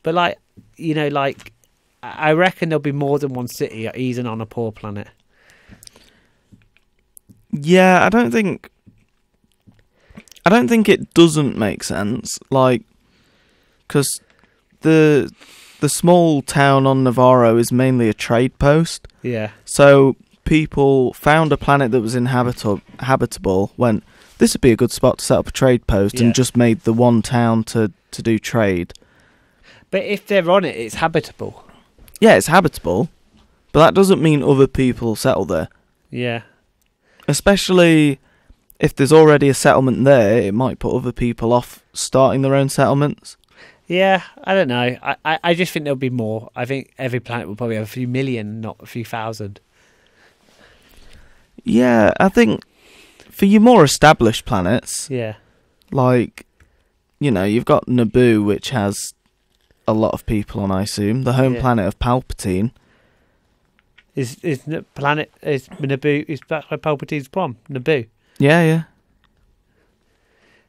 but, like, you know, like, I reckon there'll be more than one city even on a poor planet. Yeah, I don't think it doesn't make sense, like, because the the small town on Navarro is mainly a trade post. Yeah. So people found a planet that was habitable, went, this would be a good spot to set up a trade post, Yeah. and just made the one town to do trade. But if they're on it, it's habitable. Yeah, it's habitable, but that doesn't mean other people settle there. Yeah. Especially if there's already a settlement there, it might put other people off starting their own settlements. Yeah, I don't know. I just think there'll be more. I think every planet will probably have a few million, not a few thousand. Yeah, I think for your more established planets, Yeah. like, you know, you've got Naboo, which has a lot of people on, I assume. The home Yeah. planet of Palpatine. Is Naboo, is that where Palpatine's from? Naboo. Yeah, yeah.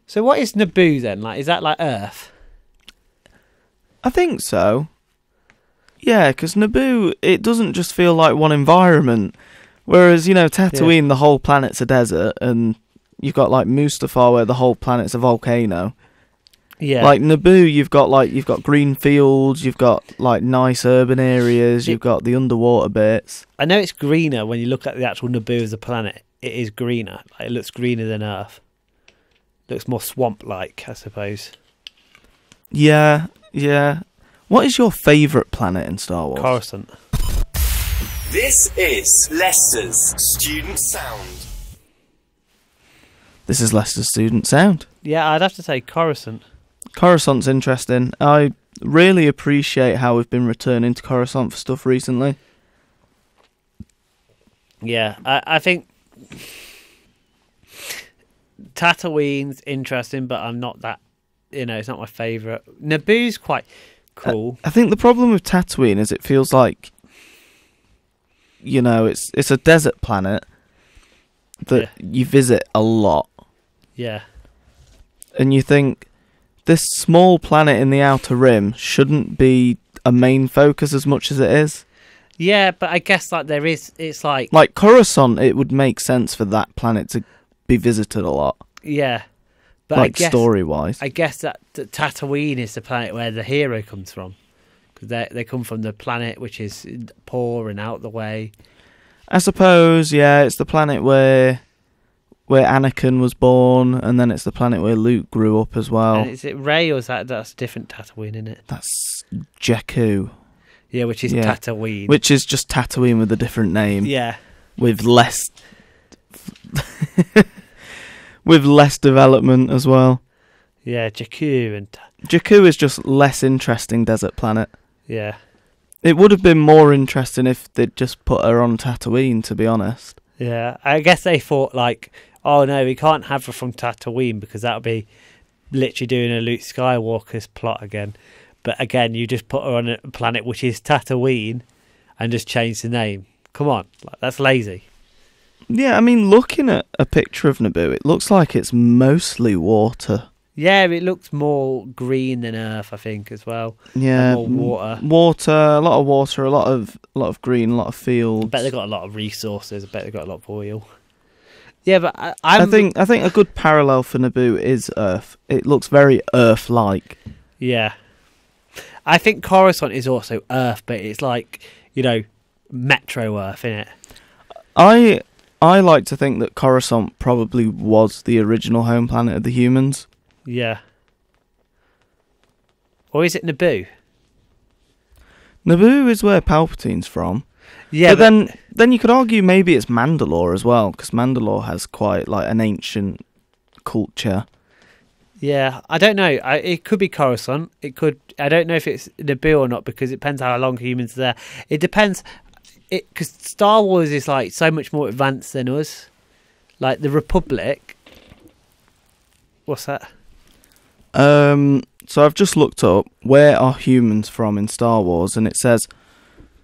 So what is Naboo then? Like, is that like Earth? I think so. Yeah, because Naboo, it doesn't just feel like one environment. Whereas, you know, Tatooine, the whole planet's a desert, and you've got like Mustafar, where the whole planet's a volcano. Yeah. Like Naboo, you've got green fields, you've got like nice urban areas, you've got the underwater bits. I know it's greener when you look at the actual Naboo as a planet. It is greener. Like, it looks greener than Earth. Looks more swamp-like, I suppose. Yeah, yeah. What is your favourite planet in Star Wars? Coruscant. This is Leicester's Student Sound. This is Leicester's Student Sound. Yeah, I'd have to say Coruscant. Coruscant's interesting. I really appreciate how we've been returning to Coruscant for stuff recently. Yeah, I think Tatooine's interesting, but I'm not that, it's not my favourite. Naboo's quite cool. I think the problem with Tatooine is it feels like, you know, it's a desert planet that you visit a lot. Yeah. And you think, this small planet in the Outer Rim shouldn't be a main focus as much as it is. Yeah, but I guess like it's like... Like Coruscant, it would make sense for that planet to be visited a lot. Yeah. But like I guess, story-wise. I guess that Tatooine is the planet where the hero comes from. Because they come from the planet which is poor and out the way. I suppose, yeah, it's the planet where Anakin was born, and then it's the planet where Luke grew up as well. And is it Rey, or that's a different Tatooine, isn't it? That's Jakku. Yeah, which is Tatooine. Which is just Tatooine with a different name. Yeah. With less... with less development as well. Yeah, Jakku. Jakku is just less interesting desert planet. Yeah. It would have been more interesting if they'd just put her on Tatooine, to be honest. Yeah, I guess they thought like, oh no, we can't have her from Tatooine because that would be literally doing a Luke Skywalker's plot again. But again, you just put her on a planet which is Tatooine and just change the name. Come on, that's lazy. Yeah, I mean, looking at a picture of Naboo, it looks like it's mostly water. Yeah, it looks more green than Earth, I think, as well. Yeah, and more water. Water, a lot of water, a lot of green, a lot of fields. I bet they've got a lot of resources. I bet they've got a lot of oil. Yeah, but I think a good parallel for Naboo is Earth. It looks very Earth-like. Yeah, I think Coruscant is also Earth, but it's like, Metro Earth, innit? I like to think that Coruscant probably was the original home planet of the humans. Yeah. Or is it Naboo? Naboo is where Palpatine's from. Yeah, but then you could argue maybe it's Mandalore as well, because Mandalore has quite like an ancient culture. Yeah, I don't know. It could be Coruscant. It could. I don't know if it's Naboo or not, because it depends how long humans are there. It depends. Because Star Wars is like so much more advanced than us. Like the Republic. What's that? So I've just looked up where are humans from in Star Wars, and it says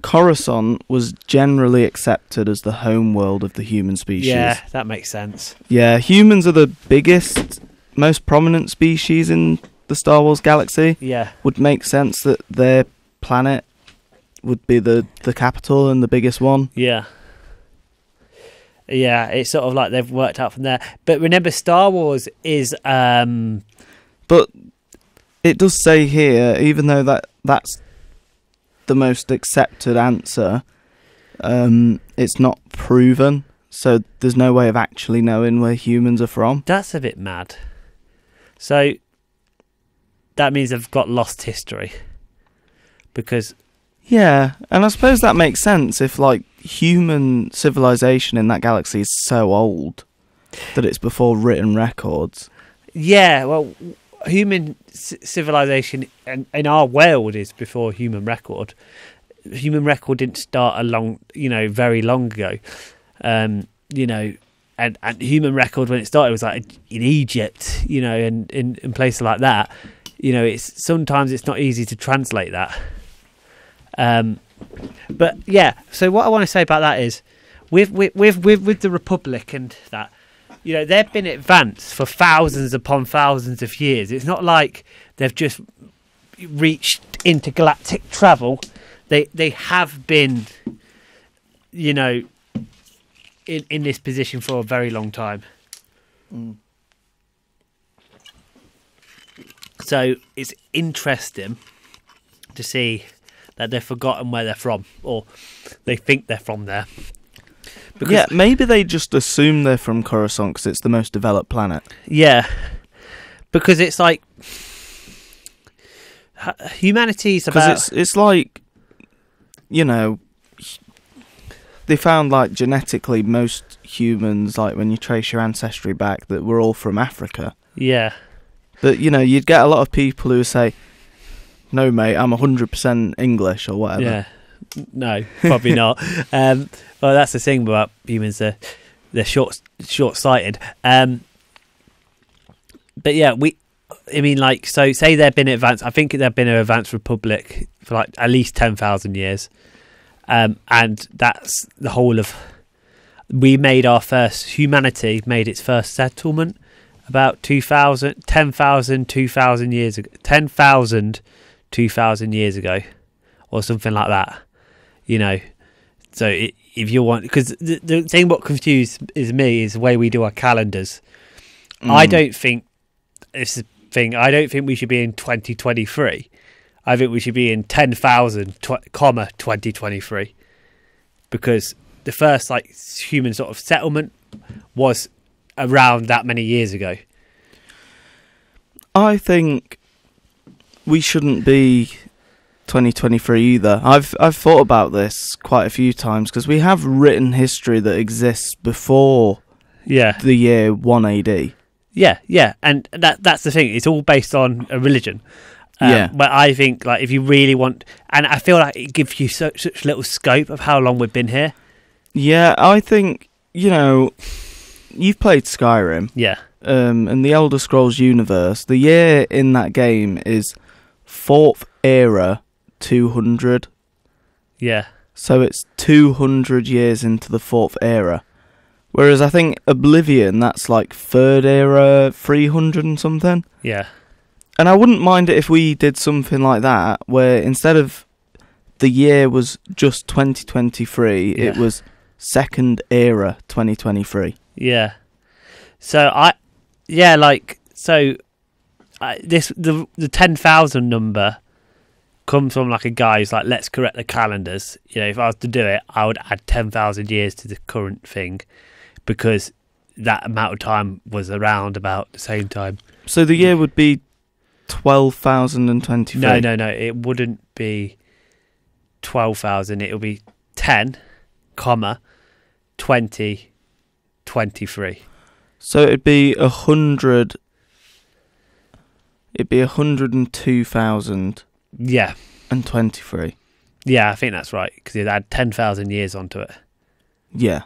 Coruscant was generally accepted as the home world of the human species. Yeah, that makes sense. Yeah, humans are the biggest, most prominent species in the Star Wars galaxy. Yeah. Would make sense that their planet would be the capital and the biggest one. Yeah. Yeah, it's sort of like they've worked out from there. But remember, Star Wars is... But it does say here, even though that's the most accepted answer, it's not proven, so there's no way of actually knowing where humans are from. That's a bit mad. So that means they've got lost history. Because... Yeah, and I suppose that makes sense if, like, human civilization in that galaxy is so old that it's before written records. Yeah, well, human civilization in our world is before human record. Human record didn't start very long ago. And human record when it started was like in Egypt, and in places like that. Sometimes it's not easy to translate that. But yeah, so what I want to say about that is with the Republic and that, they've been advanced for thousands upon thousands of years. It's not like they've just reached intergalactic travel. They have been, in this position for a very long time. Mm. So it's interesting to see that they've forgotten where they're from, or they think they're from there. Yeah, maybe they just assume they're from Coruscant because it's the most developed planet. Yeah, because it's like humanity's about... Because it's like, they found, like, genetically most humans, like, when you trace your ancestry back, that we're all from Africa. Yeah. But, you'd get a lot of people who say, no, mate, I'm 100% English or whatever. Yeah. No, probably not. Well, that's the thing about humans; they're short-sighted. But yeah, so say they've been advanced. I think they've been an advanced republic for like at least 10,000 years, and that's the whole of. Humanity made its first settlement about 10,000 years ago. 10,000, 2,000 years ago, or something like that. So if you want, because the thing what confuses me is the way we do our calendars. I don't think it's a thing. I don't think we should be in 2023. I think we should be in 10,000, 2023, because the first human sort of settlement was around that many years ago. I think we shouldn't be 2023 either. I've thought about this quite a few times because we have written history that exists before the year 1 AD. Yeah, and that's the thing. It's all based on a religion. But I think if you really want, and I feel like it gives you such little scope of how long we've been here. Yeah, I think you've played Skyrim. Yeah. And the Elder Scrolls universe, the year in that game is 4th era 200. Yeah. So it's 200 years into the 4th era. Whereas I think Oblivion, that's like 3rd era 300 and something. Yeah. And I wouldn't mind it if we did something like that, where instead of the year was just 2023, it was 2nd era 2023. Yeah. So the 10,000 number comes from a guy who's like, let's correct the calendars. If I was to do it, I would add 10,000 years to the current thing, because that amount of time was around about the same time. So the year would be 12,023. No, it wouldn't be 12,000. It would be 10, 20, 23. So it'd be 100. It'd be 102,000. Yeah. And 23. Yeah, I think that's right, because you'd add 10,000 years onto it. Yeah.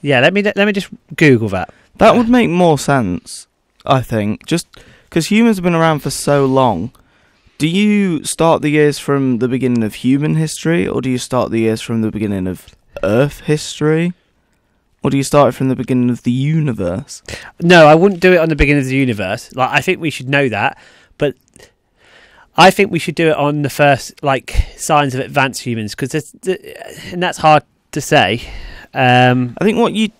Yeah, let me just Google that. That would make more sense, I think. Just because humans have been around for so long. Do you start the years from the beginning of human history, or do you start the years from the beginning of Earth history? Or do you start it from the beginning of the universe? No, I wouldn't do it on the beginning of the universe. I think we should know that, but I think we should do it on the first signs of advanced humans, and that's hard to say. I think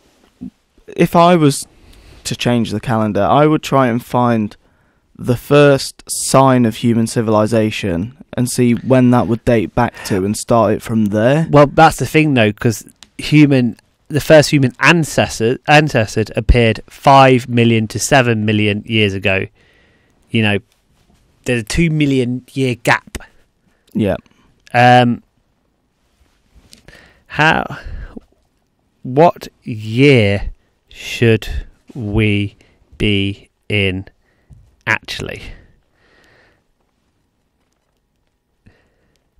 if I was to change the calendar, I would try and find the first sign of human civilization and see when that would date back to and start it from there. Well, that's the thing, though, because the first human ancestor appeared 5 million to 7 million years ago. You know, there's a 2 million year gap. Yeah. What year should we be in, actually?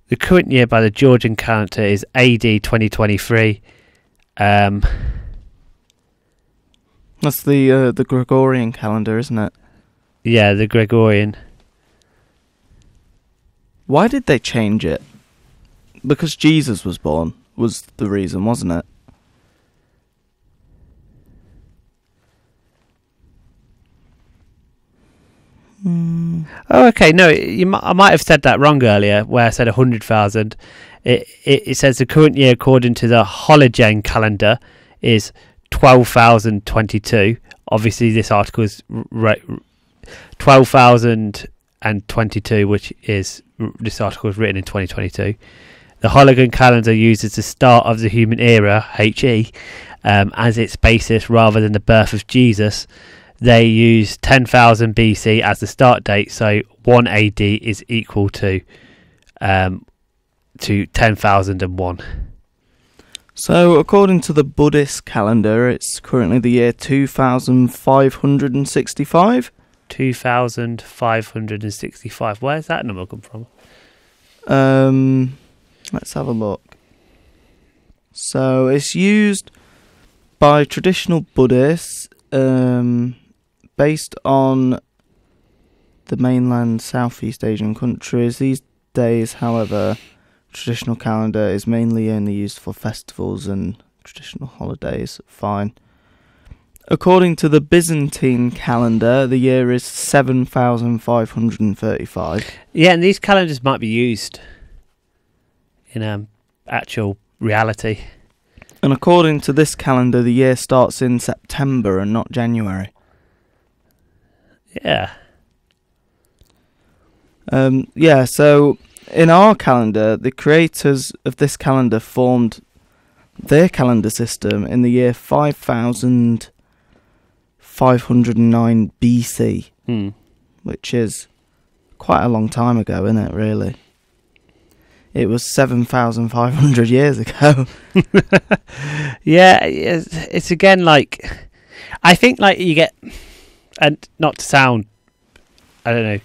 The current year by the Georgian calendar is AD 2023. That's the Gregorian calendar, isn't it? Yeah, the Gregorian. Why did they change it? Because Jesus was born was the reason, wasn't it? Oh, okay. No, I might have said that wrong earlier, where I said 100,000. It says the current year, according to the hologen calendar, is 12,022. Obviously, this article is 12,022, which is this article is written in 2022. The hologen calendar uses the start of the human era (HE) as its basis, rather than the birth of Jesus. They use 10,000 BC as the start date, so 1 AD is equal to 10,001. So, according to the Buddhist calendar, it's currently the year 2,565. 2,565. Where's that number come from? Let's have a look. So, it's used by traditional Buddhists, based on the mainland Southeast Asian countries. These days, however, traditional calendar is mainly only used for festivals and traditional holidays. Fine. According to the Byzantine calendar, the year is 7,535. Yeah, and these calendars might be used in actual reality. And according to this calendar, the year starts in September and not January. Yeah. So in our calendar, the creators of this calendar formed their calendar system in the year 5,509 BC, which is quite a long time ago, isn't it, really? It was 7,500 years ago. Yeah, it's again like, I think like you get, and not to sound, I don't know,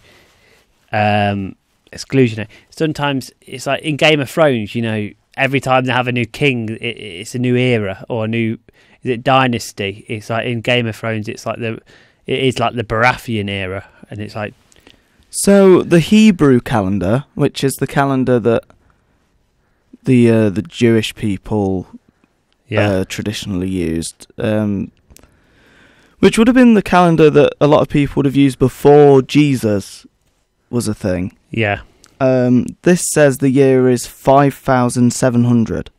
exclusionary. Sometimes it's like in Game of Thrones, you know, every time they have a new king, it's a new era or a new dynasty. It's like in Game of Thrones, it is like the Baratheon era, and it's like. So the Hebrew calendar, which is the calendar that the Jewish people traditionally used, which would have been the calendar that a lot of people would have used before Jesus was a thing. Yeah. This says the year is 5,700.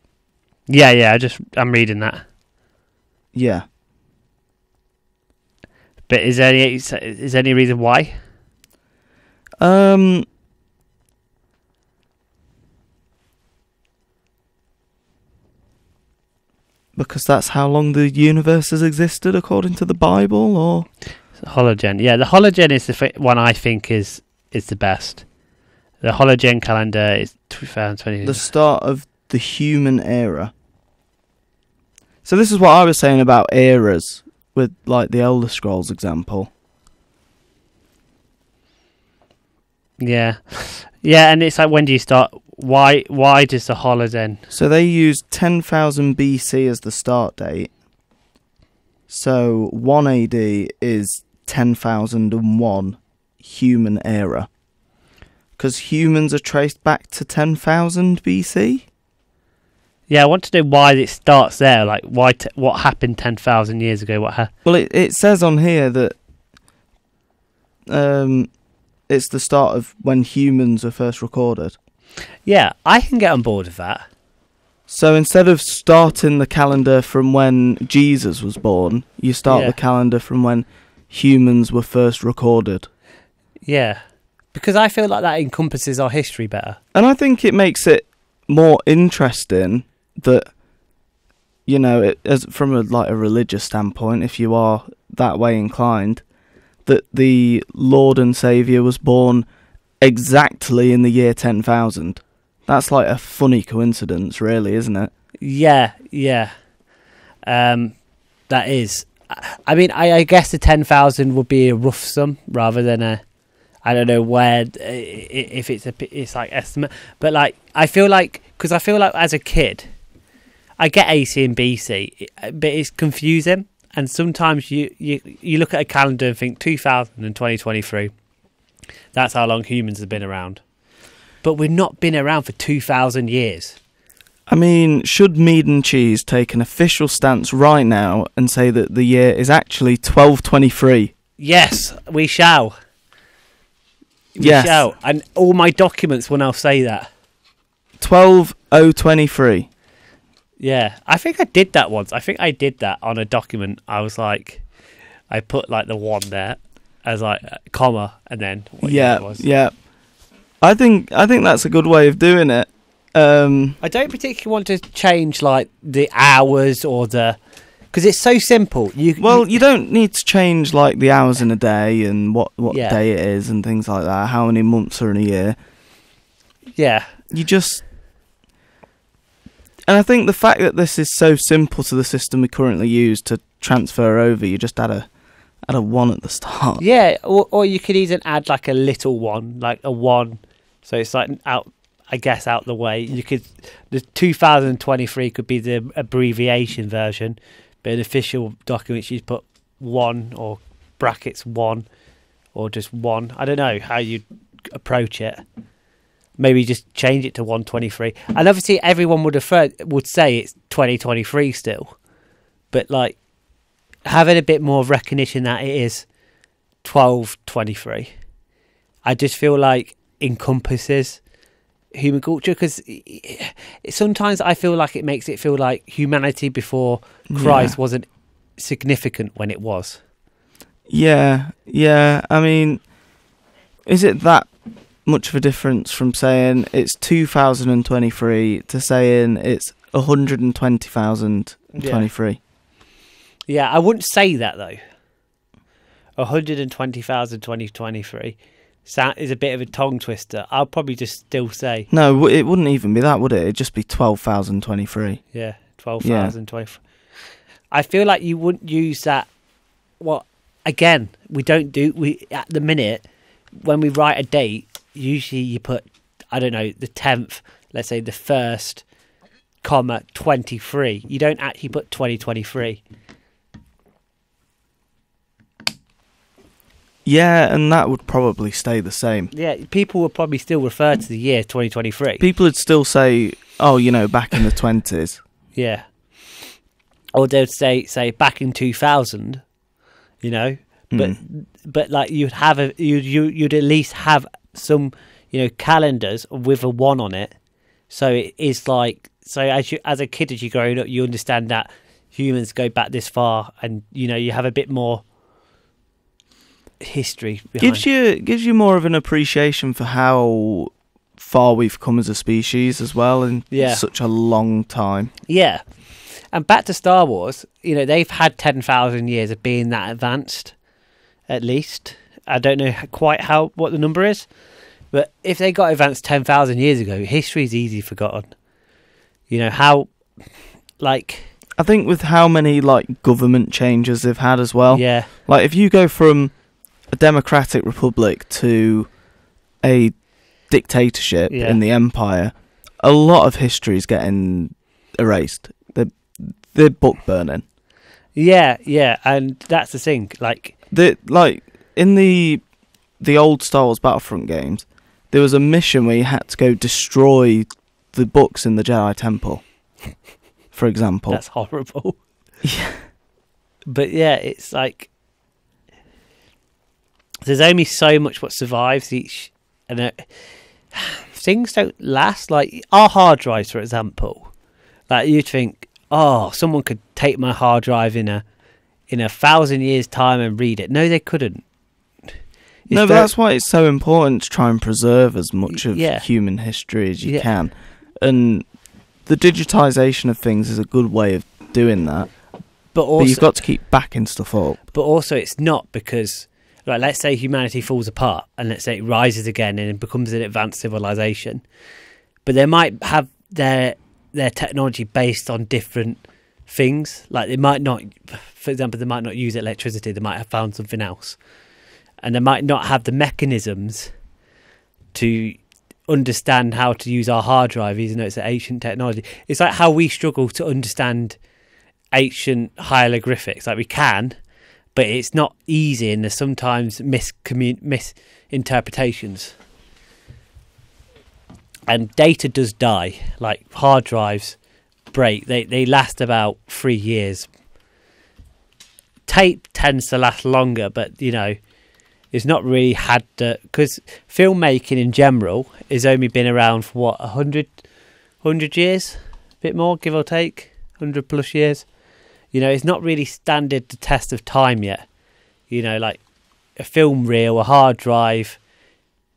Yeah. I'm reading that. Yeah. But is there any reason why? Because that's how long the universe has existed, according to the Bible, or hologen. Yeah, the hologen is the one I think is the best. The hologen calendar is 2020. The start of the human era. So this is what I was saying about eras with like the Elder Scrolls example. Yeah, and it's like, when do you start? Why does the hologen? So they used 10,000 BC as the start date. So 1 AD is 10,001 human era. Because humans are traced back to 10,000 BC. Yeah, I want to know why it starts there. Like, what happened 10,000 years ago? Well, it says on here that it's the start of when humans were first recorded. Yeah, I can get on board with that. So instead of starting the calendar from when Jesus was born, you start the calendar from when humans were first recorded. Yeah, because I feel like that encompasses our history better. And I think it makes it more interesting that, you know, as from a religious standpoint, if you are that way inclined, that the Lord and Saviour was born exactly in the year 10,000. That's like a funny coincidence, really, isn't it? Yeah. That is. I mean, I guess the 10,000 would be a rough sum rather than I don't know where, if it's like estimate. But like, I feel like as a kid, I get AC and BC, but it's confusing. And sometimes you look at a calendar and think 2000 and 2023. That's how long humans have been around. But we've not been around for 2,000 years. I mean, should Mead Cheese take an official stance right now and say that the year is actually 1223? Yes, we shall. We Yes. shall. And all my documents will now say that. 12023. Yeah, I think I did that once. I think I did that on a document. I was like, I put like the 1 there as like a comma and then what year it was. Yeah. I think that's a good way of doing it. I don't particularly want to change like the hours or because it's so simple. You don't need to change like the hours in a day and what day it is and things like that. How many months are in a year? Yeah, and I think the fact that this is so simple to the system we currently use to transfer over, you just add a 1 at the start. Yeah, or you could even add like a little 1, like a 1, so it's like out the way. You could, the 2023 could be the abbreviation version, but in official documents you'd put 1 or brackets 1 or just 1. I don't know how you'd approach it. Maybe just change it to 123. And obviously everyone would say it's 2023 still, but like having a bit more recognition that it is 1223, I just feel like encompasses human culture, because sometimes I feel like it makes it feel like humanity before Christ wasn't significant when it was. Yeah. I mean, is it that much of a difference from saying it's 2023 to saying it's 120,023? Yeah, I wouldn't say that though. 120,000 2023 is a bit of a tongue twister. I'll probably just still say no. It wouldn't even be that, would it? It'd just be 12,023. Yeah, 12,023. I feel like you wouldn't use that. Well, again, we at the minute when we write a date. Usually, you put, I don't know, the 10th. Let's say the 1st, 23. You don't actually put 2023. Yeah, and that would probably stay the same. Yeah, people would probably still refer to the year 2023. People would still say, oh, back in the 20s. Yeah. Or they'd say back in 2000, but like you'd at least have some, calendars with a 1 on it. So it is like, as a kid, as you're growing up, you understand that humans go back this far, and you have a bit more history behind. Gives you more of an appreciation for how far we've come as a species as well in such a long time. Yeah. And back to Star Wars, they've had 10,000 years of being that advanced, at least. I don't know quite what the number is, but if they got advanced 10,000 years ago, history's easy forgotten. I think with how many government changes they've had as well. Yeah. Like if you go from a democratic republic to a dictatorship in the empire, a lot of history is getting erased. They're book burning. Yeah, and that's the thing. In the old Star Wars Battlefront games, there was a mission where you had to go destroy the books in the Jedi Temple, for example. That's horrible. Yeah. But yeah, it's like there's only so much what survives each, and things don't last. Like our hard drives, for example. Like you'd think, oh, someone could take my hard drive in a 1,000 years' time and read it. No, they couldn't. But that's why it's so important to try and preserve as much of human history as you can. And the digitisation of things is a good way of doing that. But you've got to keep backing stuff up. But also it's not because, like, let's say humanity falls apart and let's say it rises again and it becomes an advanced civilization. But they might have their technology based on different things. Like they might not, for example, they might not use electricity. They might have found something else. And they might not have the mechanisms to understand how to use our hard drive, even though it's an ancient technology. It's like how we struggle to understand ancient hieroglyphics. Like we can, but it's not easy, and there's sometimes misinterpretations. And data does die. Like hard drives break. They last about 3 years. Tape tends to last longer, but you know, it's not really had the, because filmmaking in general has only been around for what, 100 years, a bit more, give or take, 100 plus years. You know, it's not really standard the test of time yet. You know, like a film reel, a hard drive,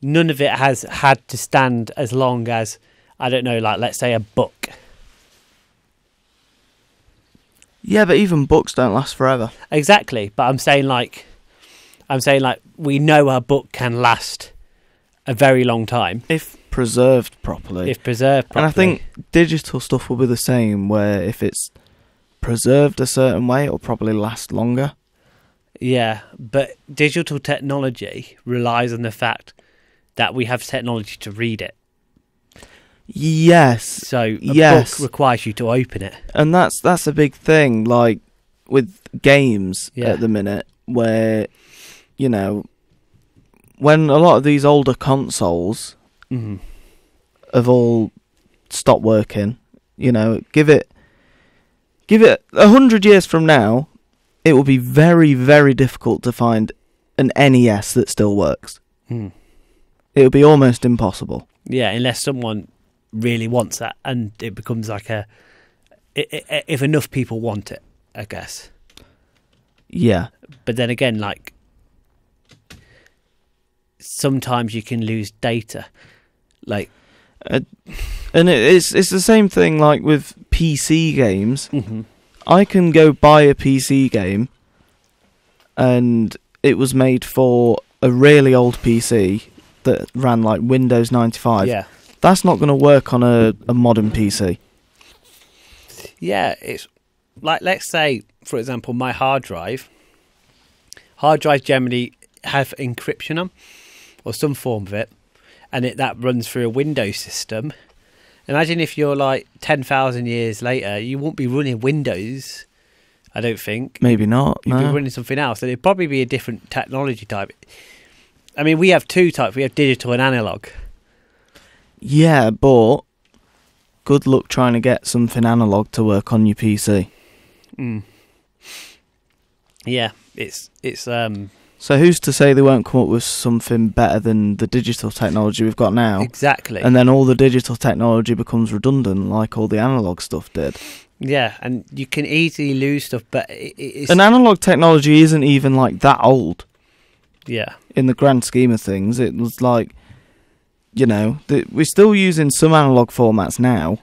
none of it has had to stand as long as, I don't know, like let's say a book. Yeah, but even books don't last forever. Exactly, but I'm saying like we know a book can last a very long time if preserved properly. And I think digital stuff will be the same, where if it's preserved a certain way, it'll probably last longer. Yeah, but digital technology relies on the fact that we have technology to read it. Yes. So a book requires you to open it. And that's a big thing, like with games at the minute, where, you know, when a lot of these older consoles have all stopped working, you know, give it 100 years from now, it will be very, very difficult to find an NES that still works. It will be almost impossible. Yeah, unless someone really wants that, and it becomes like if enough people want it, I guess. Yeah. But then again, like, sometimes you can lose data, like, and it's the same thing like with PC games. I can go buy a PC game, and it was made for a really old PC that ran like Windows 95. Yeah, that's not going to work on a modern PC. Yeah, it's like, let's say, for example, my hard drives generally have encryption on, or some form of it, and that runs through a Windows system. Imagine if you're like 10,000 years later, you won't be running Windows, I don't think. Maybe not. You'd be running something else, and it'd probably be a different technology type. I mean, we have two types. We have digital and analog. Yeah, but good luck trying to get something analog to work on your PC. Yeah, it's So who's to say they won't come up with something better than the digital technology we've got now? Exactly. And then all the digital technology becomes redundant, like all the analog stuff did. Yeah, and you can easily lose stuff, but it's... And analog technology isn't even like that old. Yeah. In the grand scheme of things, it was like, you know, we're still using some analog formats now.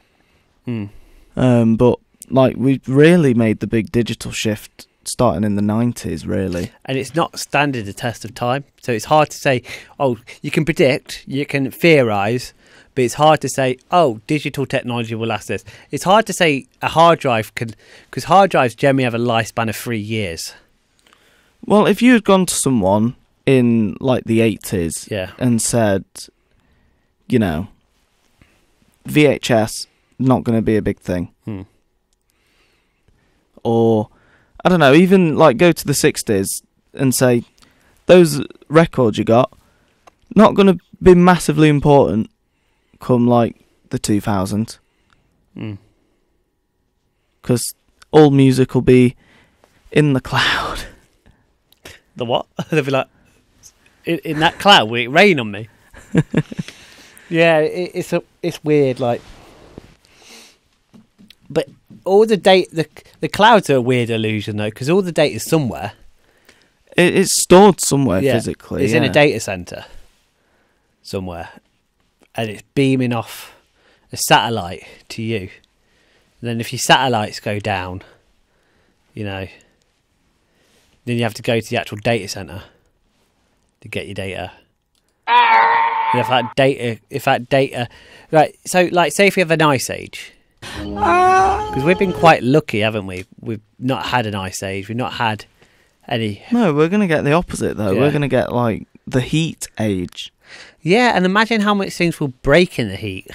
But like we've really made the big digital shift starting in the 90s, really. And it's not standard the test of time. So it's hard to say, oh, you can predict, you can theorise, but it's hard to say, oh, digital technology will last this. It's hard to say a hard drive can, because hard drives generally have a lifespan of 3 years. Well, if you had gone to someone in like the 80s and said, you know, VHS, not going to be a big thing. Or, I don't know, even like go to the 60s and say, those records you got, not going to be massively important come like the 2000s. Because all music will be in the cloud. The what? They'll be like, in that cloud, will it rain on me? Yeah, it's weird, like. But all the data, the clouds are a weird illusion though, because all the data's somewhere. It's stored somewhere physically. It's in a data center somewhere, and it's beaming off a satellite to you. And then if your satellites go down, then you have to go to the actual data center to get your data. And if that data, right? So, like, say if we have an ice age, because we've been quite lucky, haven't we? We've not had an ice age. We've not had any. No, we're gonna get the opposite though. Yeah. We're gonna get like the heat age. Yeah, and imagine how much things will break in the heat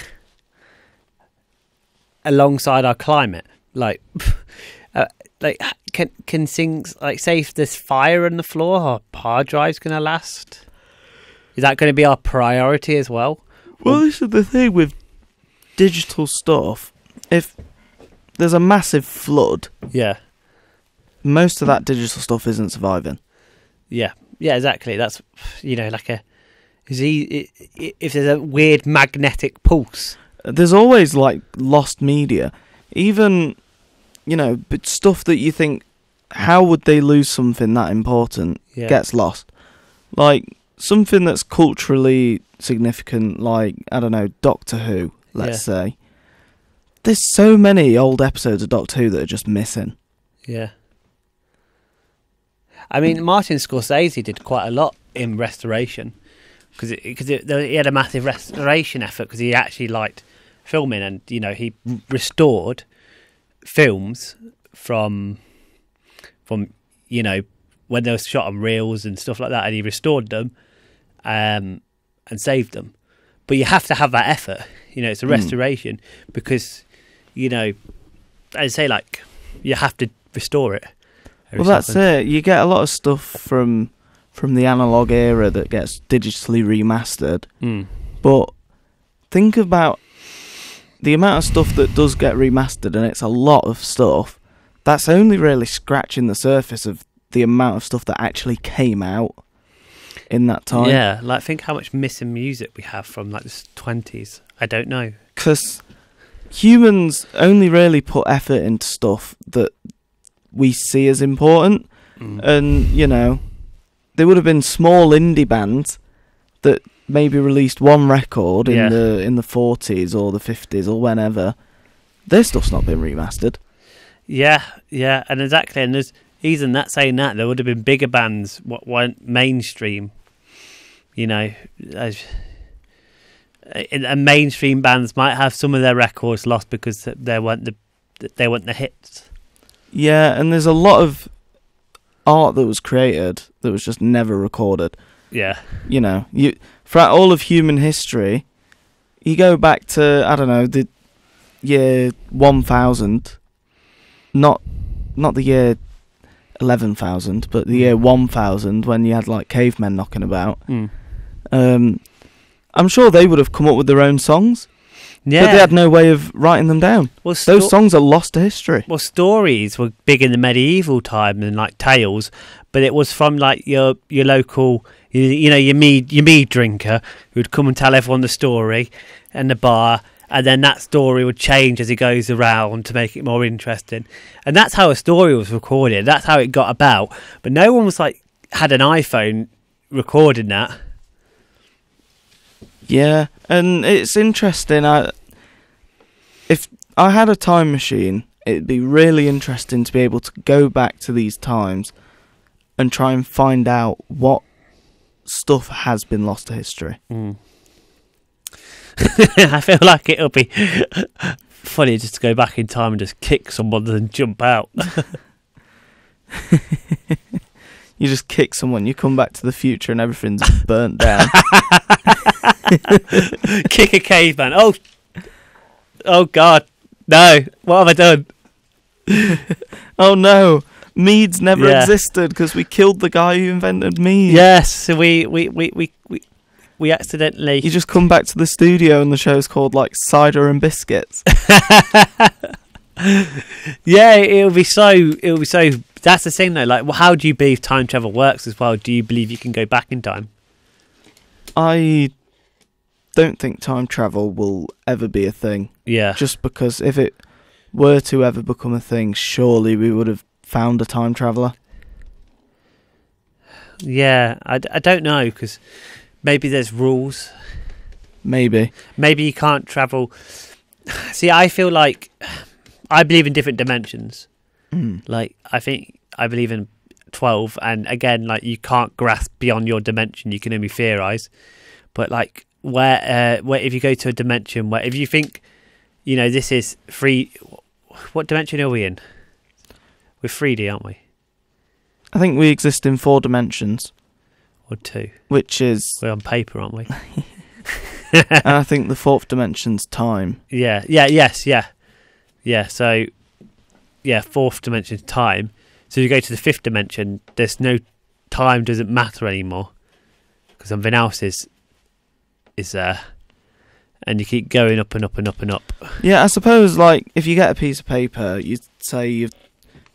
alongside our climate. Like can things, like, say if there's fire on the floor, our hard drive's gonna last? Is that going to be our priority as well? Well, this is the thing with digital stuff. If there's a massive flood, Yeah, most of that digital stuff isn't surviving. yeah, exactly. That's like if there's a weird magnetic pulse. There's always like lost media, even but stuff that you think, how would they lose something that important, gets lost. Like something that's culturally significant, like, I don't know, Doctor Who, let's say. There's so many old episodes of Doctor Who that are just missing. Yeah. I mean, Martin Scorsese did quite a lot in restoration because he had a massive restoration effort because he actually liked filming, and he restored films from when they were shot on reels and stuff like that, and he restored them and saved them. But you have to have that effort. It's a restoration because I say, like, you have to restore it. Well, that's it. You get a lot of stuff from the analog era that gets digitally remastered. But think about the amount of stuff that does get remastered, and it's a lot of stuff. That's only really scratching the surface of the amount of stuff that actually came out in that time. Yeah, like, think how much missing music we have from like the 20s. I don't know. Because humans only really put effort into stuff that we see as important. And, there would have been small indie bands that maybe released one record in the 40s or the 50s or whenever. Their stuff's not been remastered. Yeah, and exactly. And there's even saying that there would have been bigger bands what weren't mainstream. And mainstream bands might have some of their records lost because they weren't the hits. Yeah, and there's a lot of art that was created that was just never recorded. Yeah. Throughout all of human history, you go back to, I don't know, the year 1000, not the year 11,000, but the year 1000, when you had like cavemen knocking about. I'm sure they would have come up with their own songs. Yeah. But they had no way of writing them down. Well, those songs are lost to history. Well, stories were big in the medieval time, and like tales, but it was from like your local, your mead drinker who'd come and tell everyone the story in the bar, and then that story would change as he goes around to make it more interesting. And that's how a story was recorded. That's how it got about. But no one was like had an iPhone recording that. Yeah, and it's interesting. If I had a time machine, it'd be really interesting to be able to go back to these times and try and find out what stuff has been lost to history. I feel like it'll be funny just to go back in time and just kick someone and jump out. You just kick someone, you come back to the future and everything's burnt down. Kick a caveman. Oh God, no! What have I done? Oh no! Mead's never existed because we killed the guy who invented mead. Yes, so we accidentally. You just come back to the studio and the show's called like Cider and Biscuits. Yeah, it'll be so. That's the thing though. Like, well, how do you believe time travel works as well? Do you believe you can go back in time? I don't think time travel will ever be a thing. Yeah. Just because if it were to ever become a thing, surely we would have found a time traveller. Yeah, I don't know, because maybe there's rules. Maybe you can't travel. See, I feel like I believe in different dimensions. Like, I believe in 12, and again, like, you can't grasp beyond your dimension, you can only theorize. But like, where if you go to a dimension where, if you think, you know, this is free, what dimension are we in? We're 3D, aren't we? I think we exist in 4 dimensions, Or 2? which is, We're on paper, aren't we? and I think the 4th dimension's time. Yeah. So, yeah, 4th dimension's time. So you go to the 5th dimension, there's no time, doesn't matter anymore, because something else is there, and you keep going up and up and up and up. Yeah, I suppose, like, if you get a piece of paper, you say a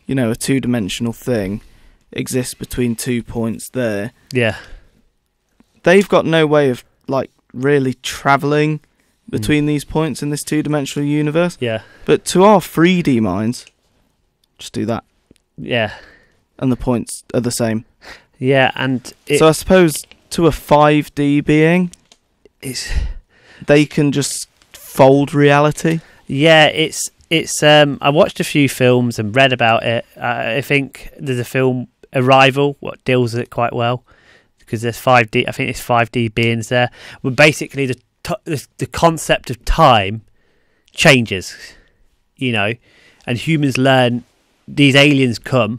2-dimensional thing exists between 2 points there. Yeah. They've got no way of, like, really travelling between these points in this 2-dimensional universe. Yeah. But to our 3D minds, just do that. Yeah. And the points are the same. Yeah, and so I suppose to a 5D being, they can just fold reality. Yeah, it's. I watched a few films and read about it. I think there's a film, Arrival, what deals with it quite well, because there's 5D. I think it's 5D beings there. Well, basically the concept of time changes, you know, and humans learn. These aliens come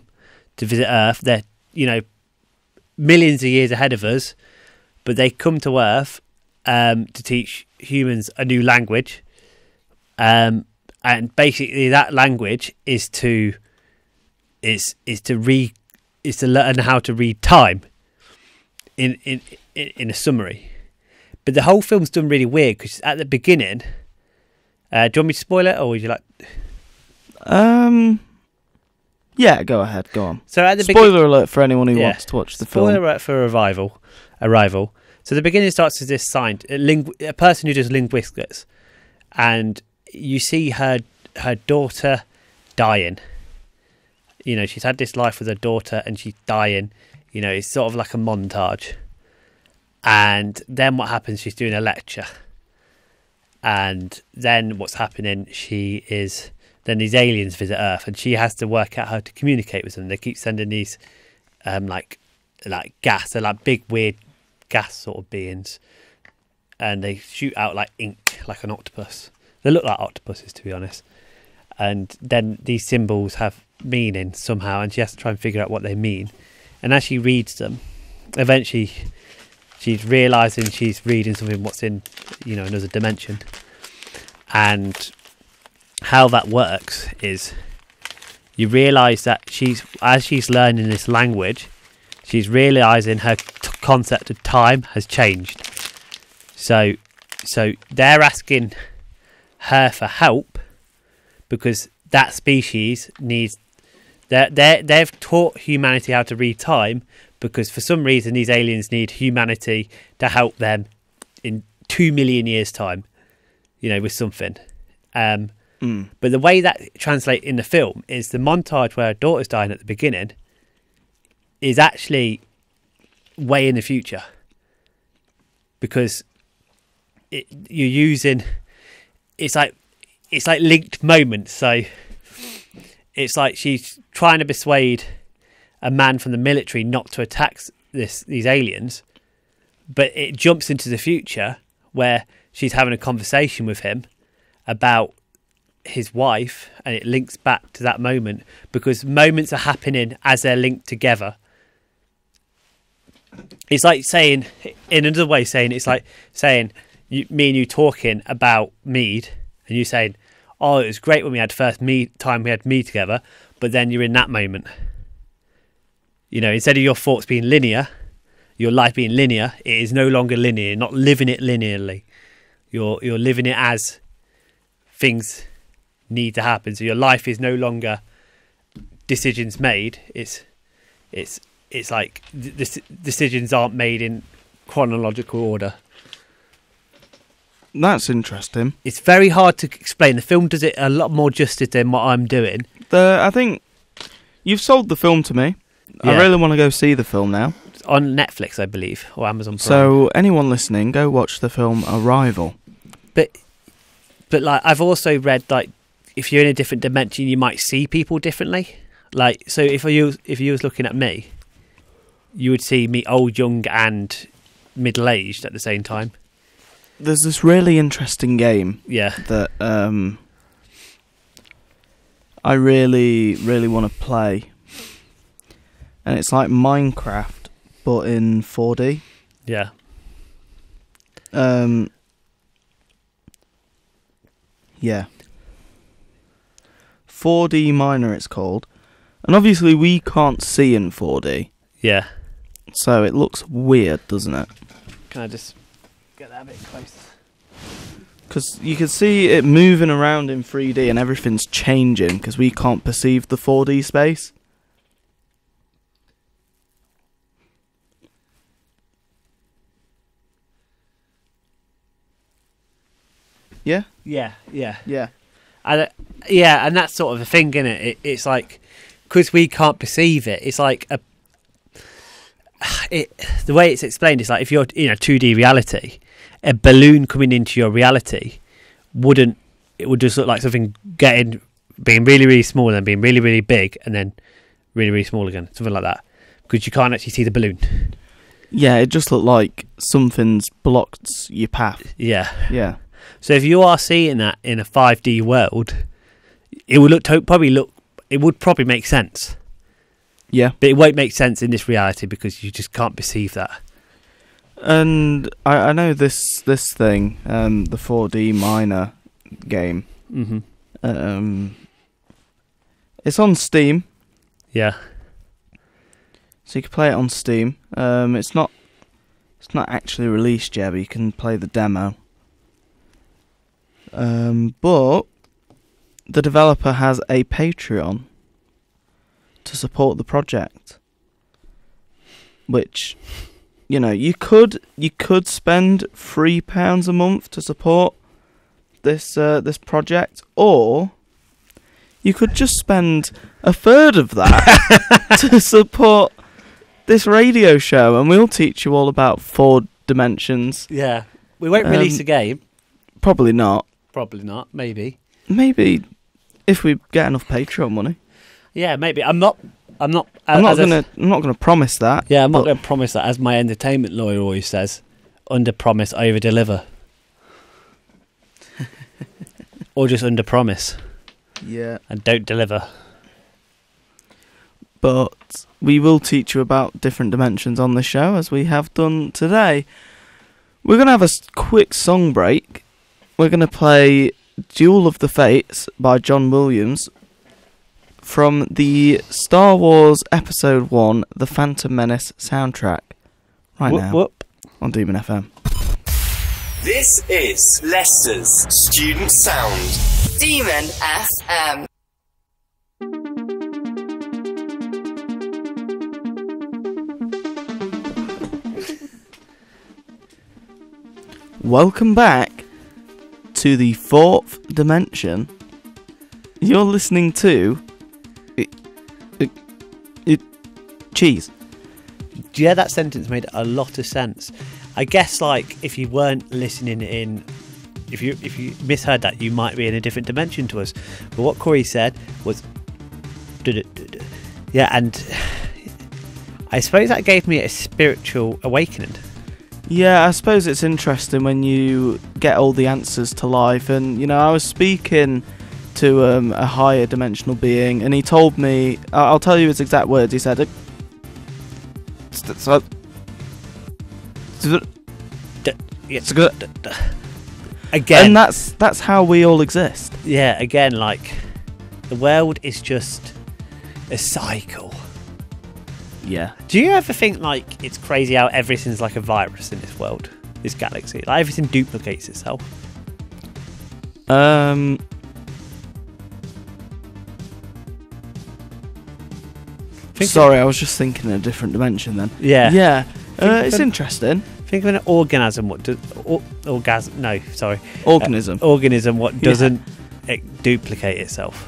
to visit Earth. They're, you know, millions of years ahead of us, but they come to Earth to teach humans a new language, and basically that language is to learn how to read time in a summary. But the whole film's done really weird, because at the beginning, do you want me to spoil it, or would you like? Yeah, go ahead, go on. So at the spoiler alert for anyone who wants to watch the film. Spoiler alert for Arrival. So the beginning starts as this a person who does linguistics, and you see her daughter dying. You know, she's had this life with her daughter, and she's dying. You know, it's sort of like a montage. And then what happens? She's doing a lecture, and then what's happening? Then these aliens visit Earth, and she has to work out how to communicate with them. They keep sending these, like gas. They're like big, weird gas sort of beings, and they shoot out like ink, like an octopus. They look like octopuses, to be honest. And then these symbols have meaning somehow, and she has to try and figure out what they mean. And as she reads them, eventually she's realising she's reading something what's in, you know, another dimension. And how that works is you realise that as she's learning this language, she's realising her concept of time has changed. So they're asking her for help, because that species needs. They've taught humanity how to read time, because for some reason these aliens need humanity to help them in 2 million years' time, you know, with something. But the way that translates in the film is the montage where her daughter's dying at the beginning is actually way in the future, because you're using it's like linked moments. So it's like she's trying to persuade a man from the military not to attack these aliens, but it jumps into the future where she's having a conversation with him about his wife, and it links back to that moment, because moments are happening as they're linked together. It's like saying, in another way, it's like saying me and you talking about Mead, and you saying, "Oh, it was great when we had time we had Mead together," but then you're in that moment. You know, instead of your thoughts being linear, your life being linear, it is no longer linear. You're not living it linearly. You're living it as things need to happen. So your life is no longer decisions made. It's like decisions aren't made in chronological order. That's interesting. It's very hard to explain. The film does it a lot more justice than what I'm doing. I think you've sold the film to me. Yeah. I really want to go see the film now. on Netflix, I believe, or Amazon Prime. So anyone listening, go watch the film Arrival. But like I've also read like if you're in a different dimension, you might see people differently. Like so, if you was looking at me, you would see me old, young, and middle-aged at the same time. There's this really interesting game. Yeah. That I really, really want to play, and it's like Minecraft but in 4D. Yeah. Yeah. 4D Miner it's called. And obviously we can't see in 4D. Yeah. So it looks weird, doesn't it? Can I just get that a bit closer? Because you can see it moving around in 3D and everything's changing because we can't perceive the 4D space. Yeah? Yeah. Yeah. And and that's sort of the thing, isn't it? It's like because we can't perceive it. It's like the way it's explained is like if you're in a 2D reality, a balloon coming into your reality would just look like something being really, really small and being really, really big and then really, really small again, something like that, because you can't actually see the balloon. Yeah, it just looked like something's blocked your path. Yeah. Yeah. So if you are seeing that in a 5D world, it would probably make sense. Yeah. But it won't make sense in this reality because you just can't perceive that. And I know this thing, the 4D Miner game. Mm-hmm. It's on Steam, Yeah. so you can play it on Steam. It's not actually released yet, but you can play the demo. But the developer has a Patreon to support the project, which, you know, you could spend £3 a month to support this project, or you could just spend a third of that to support this radio show, and we'll teach you all about 4 dimensions. Yeah. We won't release a game. Probably not. Probably not. Maybe. Maybe if we get enough Patreon money. Yeah, maybe. I'm not gonna promise that. Yeah, I'm not going to promise that. As my entertainment lawyer always says, under promise, over deliver. Or just under promise. Yeah. And don't deliver. But we will teach you about different dimensions on the show, as we have done today. We're going to have a quick song break. We're going to play Duel of the Fates by John Williams from the Star Wars Episode 1, The Phantom Menace soundtrack. Right now Whoop. on Demon FM. This is Leicester's Student Sound. Demon FM. Welcome back to the 4th dimension. You're listening to Cheese. Yeah, that sentence made a lot of sense. I guess, like, if you weren't listening in, if you misheard that, you might be in a different dimension to us. But what Corey said was, yeah, and I suppose that gave me a spiritual awakening. Yeah, I suppose it's interesting when you get all the answers to life. And, you know, I was speaking to a higher dimensional being, and he told me, I'll tell you his exact words, he said, again, and that's how we all exist. Yeah, again, like, the world is just a cycle. Yeah. Do you ever think, like, it's crazy how everything's like a virus in this world, this galaxy? Like, everything duplicates itself. Sorry, I was just thinking in a different dimension then. Yeah. Yeah. It's interesting. Think of an organism. What does orgasm? No, sorry. Organism. Organism. What doesn't duplicate itself?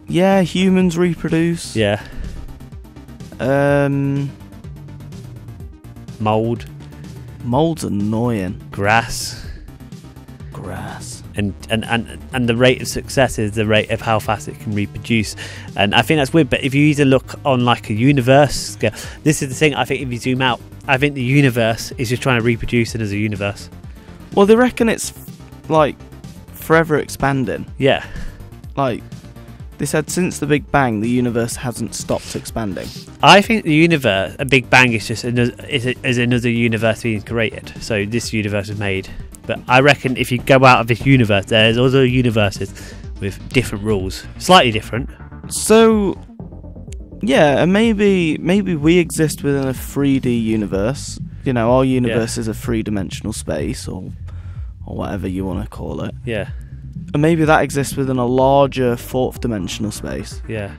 Yeah, humans reproduce. Yeah. Mold, Mold's annoying. grass, And and the rate of success is the rate of how fast it can reproduce. And I think that's weird. But if you either look on like a universe scale, this is the thing. I think if you zoom out, I think the universe is just trying to reproduce it as a universe. well, they reckon it's like forever expanding. Yeah. Like they said, since the Big Bang, the universe hasn't stopped expanding. I think the universe, a Big Bang, is just is another universe being created. So this universe is made. But I reckon if you go out of this universe, there's other universes with different rules, slightly different. So, yeah, and maybe we exist within a 3D universe. You know, our universe is a three-dimensional space, or whatever you want to call it. Yeah, And maybe that exists within a larger fourth-dimensional space. yeah.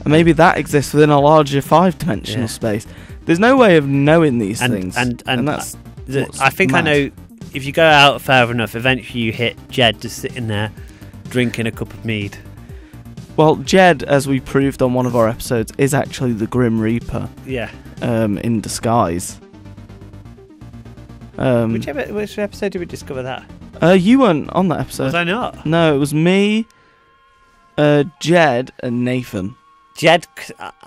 And maybe that exists within a larger five-dimensional space. There's no way of knowing these things. And that's what's I think mad. I know. If you go out further enough, eventually you hit Jed just sitting there drinking a cup of mead. Well, Jed, as we proved on one of our episodes, is actually the Grim Reaper Yeah. in disguise. Which episode did we discover that? You weren't on that episode. Was I not? No, it was me, Jed, and Nathan. Jed.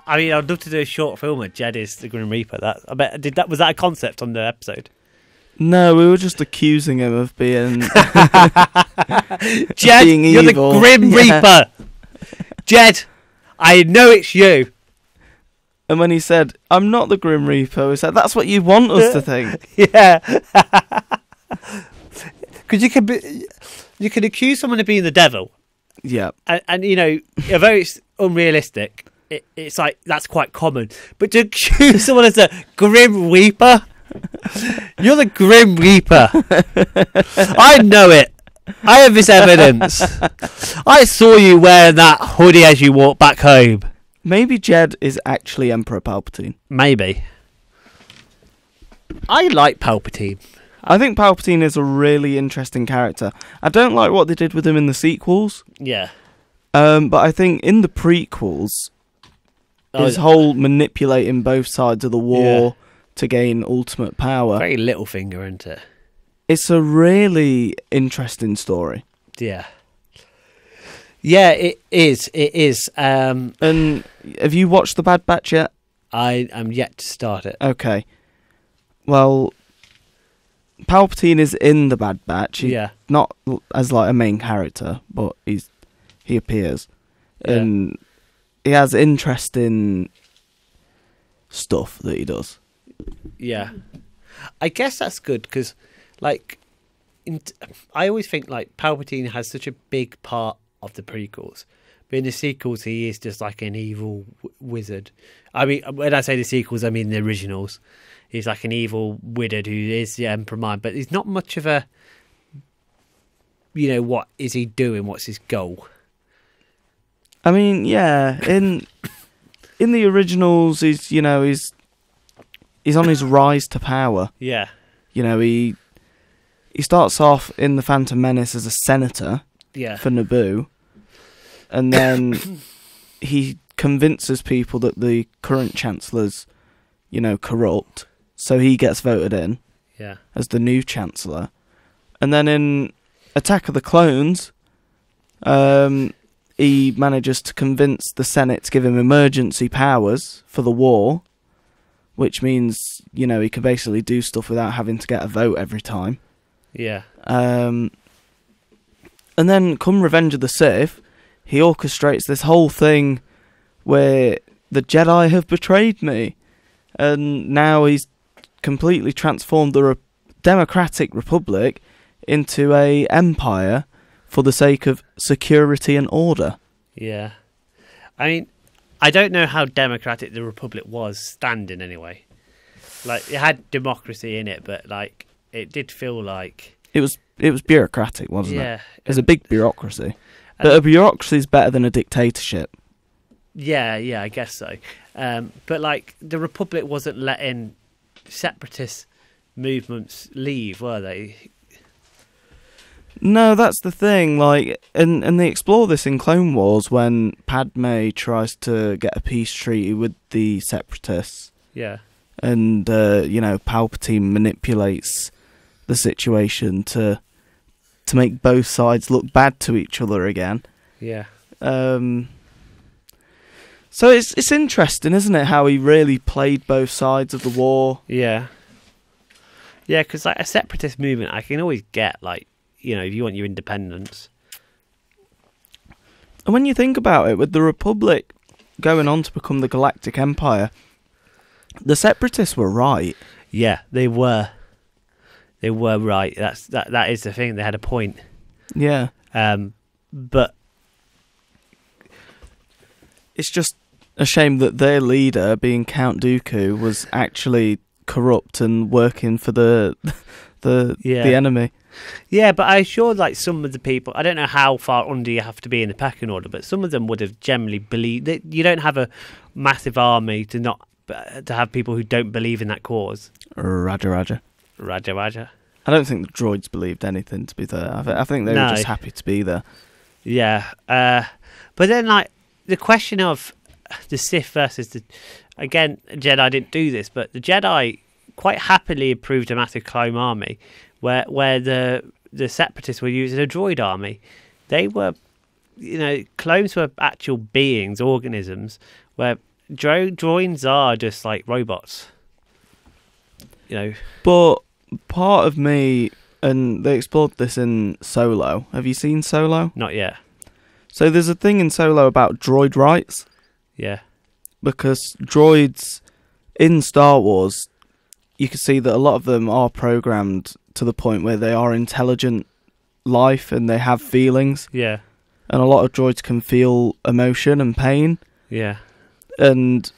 I mean, I'd love to do a short film where Jed is the Grim Reaper. Was that a concept on the episode? No, we were just accusing him of being Jed, being you're evil. the Grim Reaper. Jed, I know it's you. And when he said, "I'm not the Grim Reaper," we said, "That's what you want us to think." Yeah. Because you can accuse someone of being the devil, Yeah. and you know, although it's unrealistic, it's like that's quite common. But to accuse someone as a Grim Reaper, you're the Grim Reaper. I know it. I have this evidence. I saw you wearing that hoodie as you walked back home. Maybe Jed is actually Emperor Palpatine. Maybe. I like Palpatine. I think Palpatine is a really interesting character. I don't like what they did with him in the sequels, Yeah. but I think in the prequels, his whole manipulating both sides of the war to gain ultimate power, Very little finger, isn't it? it's a really interesting story. Yeah. Yeah, it is. It is. And have you watched The Bad Batch yet? I am yet to start it. Okay. Well, Palpatine is in The Bad Batch. Yeah. Not as like a main character, but he appears. Yeah. And he has interesting stuff that he does. Yeah. I guess that's good because, like, I always think, like, Palpatine has such a big part of the prequels. But in the sequels, he is just like an evil wizard. I mean, when I say the sequels, I mean the originals. He's like an evil wizard who is the Emperor Mind, but he's not much of a, you know, what is he doing? What's his goal? I mean, yeah, in the originals, he's on his rise to power. Yeah. You know, he starts off in the Phantom Menace as a senator. Yeah. For Naboo, and then he convinces people that the current chancellor's, corrupt, so he gets voted in as the new chancellor. And then in Attack of the Clones, he manages to convince the Senate to give him emergency powers for the war, which means, he can basically do stuff without having to get a vote every time. Yeah. And then, come Revenge of the Sith, he orchestrates this whole thing where the Jedi have betrayed me. And now he's completely transformed the Democratic Republic into a empire for the sake of security and order. Yeah. I mean, I don't know how democratic the Republic was standing anyway. Like, it had democracy in it, but, like, it did feel like... It was bureaucratic, wasn't it? Yeah. It was a big bureaucracy. But a bureaucracy is better than a dictatorship. Yeah, I guess so. But, like, the Republic wasn't letting separatist movements leave, were they? No, that's the thing. Like, and they explore this in Clone Wars when Padme tries to get a peace treaty with the Separatists, Yeah. and Palpatine manipulates the situation to make both sides look bad to each other again. Yeah. So it's interesting, isn't it, how he really played both sides of the war? Yeah. Yeah, because like a separatist movement, I can always get like, if you want your independence. And when you think about it, with the Republic going on to become the Galactic Empire, the Separatists were right. Yeah, they were. They were right. That is the thing. They had a point. Yeah. But it's just a shame that their leader, being Count Dooku, was actually corrupt and working for the enemy. Yeah, but I assured like some of the people, I don't know how far under you have to be in the pecking order, but some of them would have generally believed that you don't have a massive army to have people who don't believe in that cause. Raja. I don't think the droids believed anything, to be there. I think they were just happy to be there. Yeah. But then like the question of the Sith versus Jedi didn't do this, but the Jedi quite happily approved a massive clone army where the Separatists were using a droid army. They were, clones were actual beings, organisms, where droids are just like robots. But part of me, and they explored this in Solo. Have you seen Solo? Not yet. So there's a thing in Solo about droid rights. Yeah. Because droids in Star Wars, you can see that a lot of them are programmed to the point where they are intelligent life and they have feelings. Yeah. And a lot of droids can feel emotion and pain. Yeah. And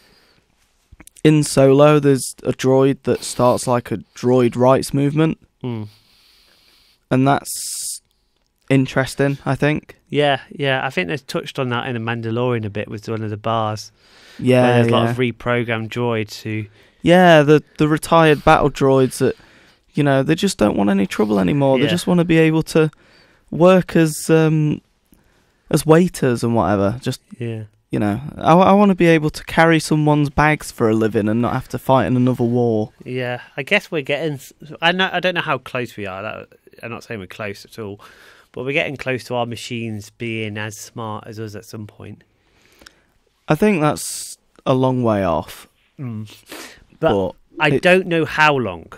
in Solo, there's a droid that starts like a droid rights movement. Mm. And that's interesting, I think. Yeah. I think they've touched on that in The Mandalorian a bit with one of the bars. Yeah, where there's a lot of reprogrammed droids who... Yeah, the retired battle droids that, they just don't want any trouble anymore. Yeah. They just want to be able to work as waiters and whatever. Just, yeah. I want to be able to carry someone's bags for a living and not have to fight in another war. Yeah, I guess we're getting... I don't know how close we are. I'm not saying we're close at all. But we're getting close to our machines being as smart as us at some point. I think that's a long way off. Mm. But I don't know how long.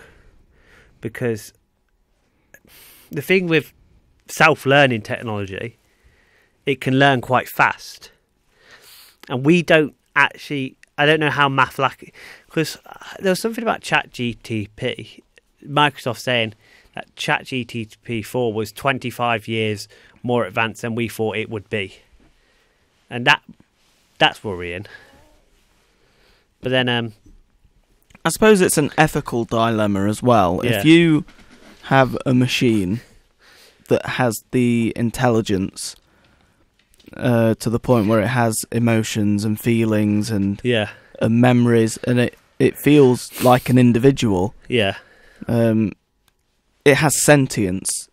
Because the thing with self-learning technology, it can learn quite fast. And we don't actually... I don't know how because there was something about ChatGPT, Microsoft saying that ChatGPT 4 was 25 years more advanced than we thought it would be. And that's worrying. But then... I suppose it's an ethical dilemma as well. Yeah. If you have a machine that has the intelligence to the point where it has emotions and feelings and memories, and it feels like an individual. Yeah. It has sentience,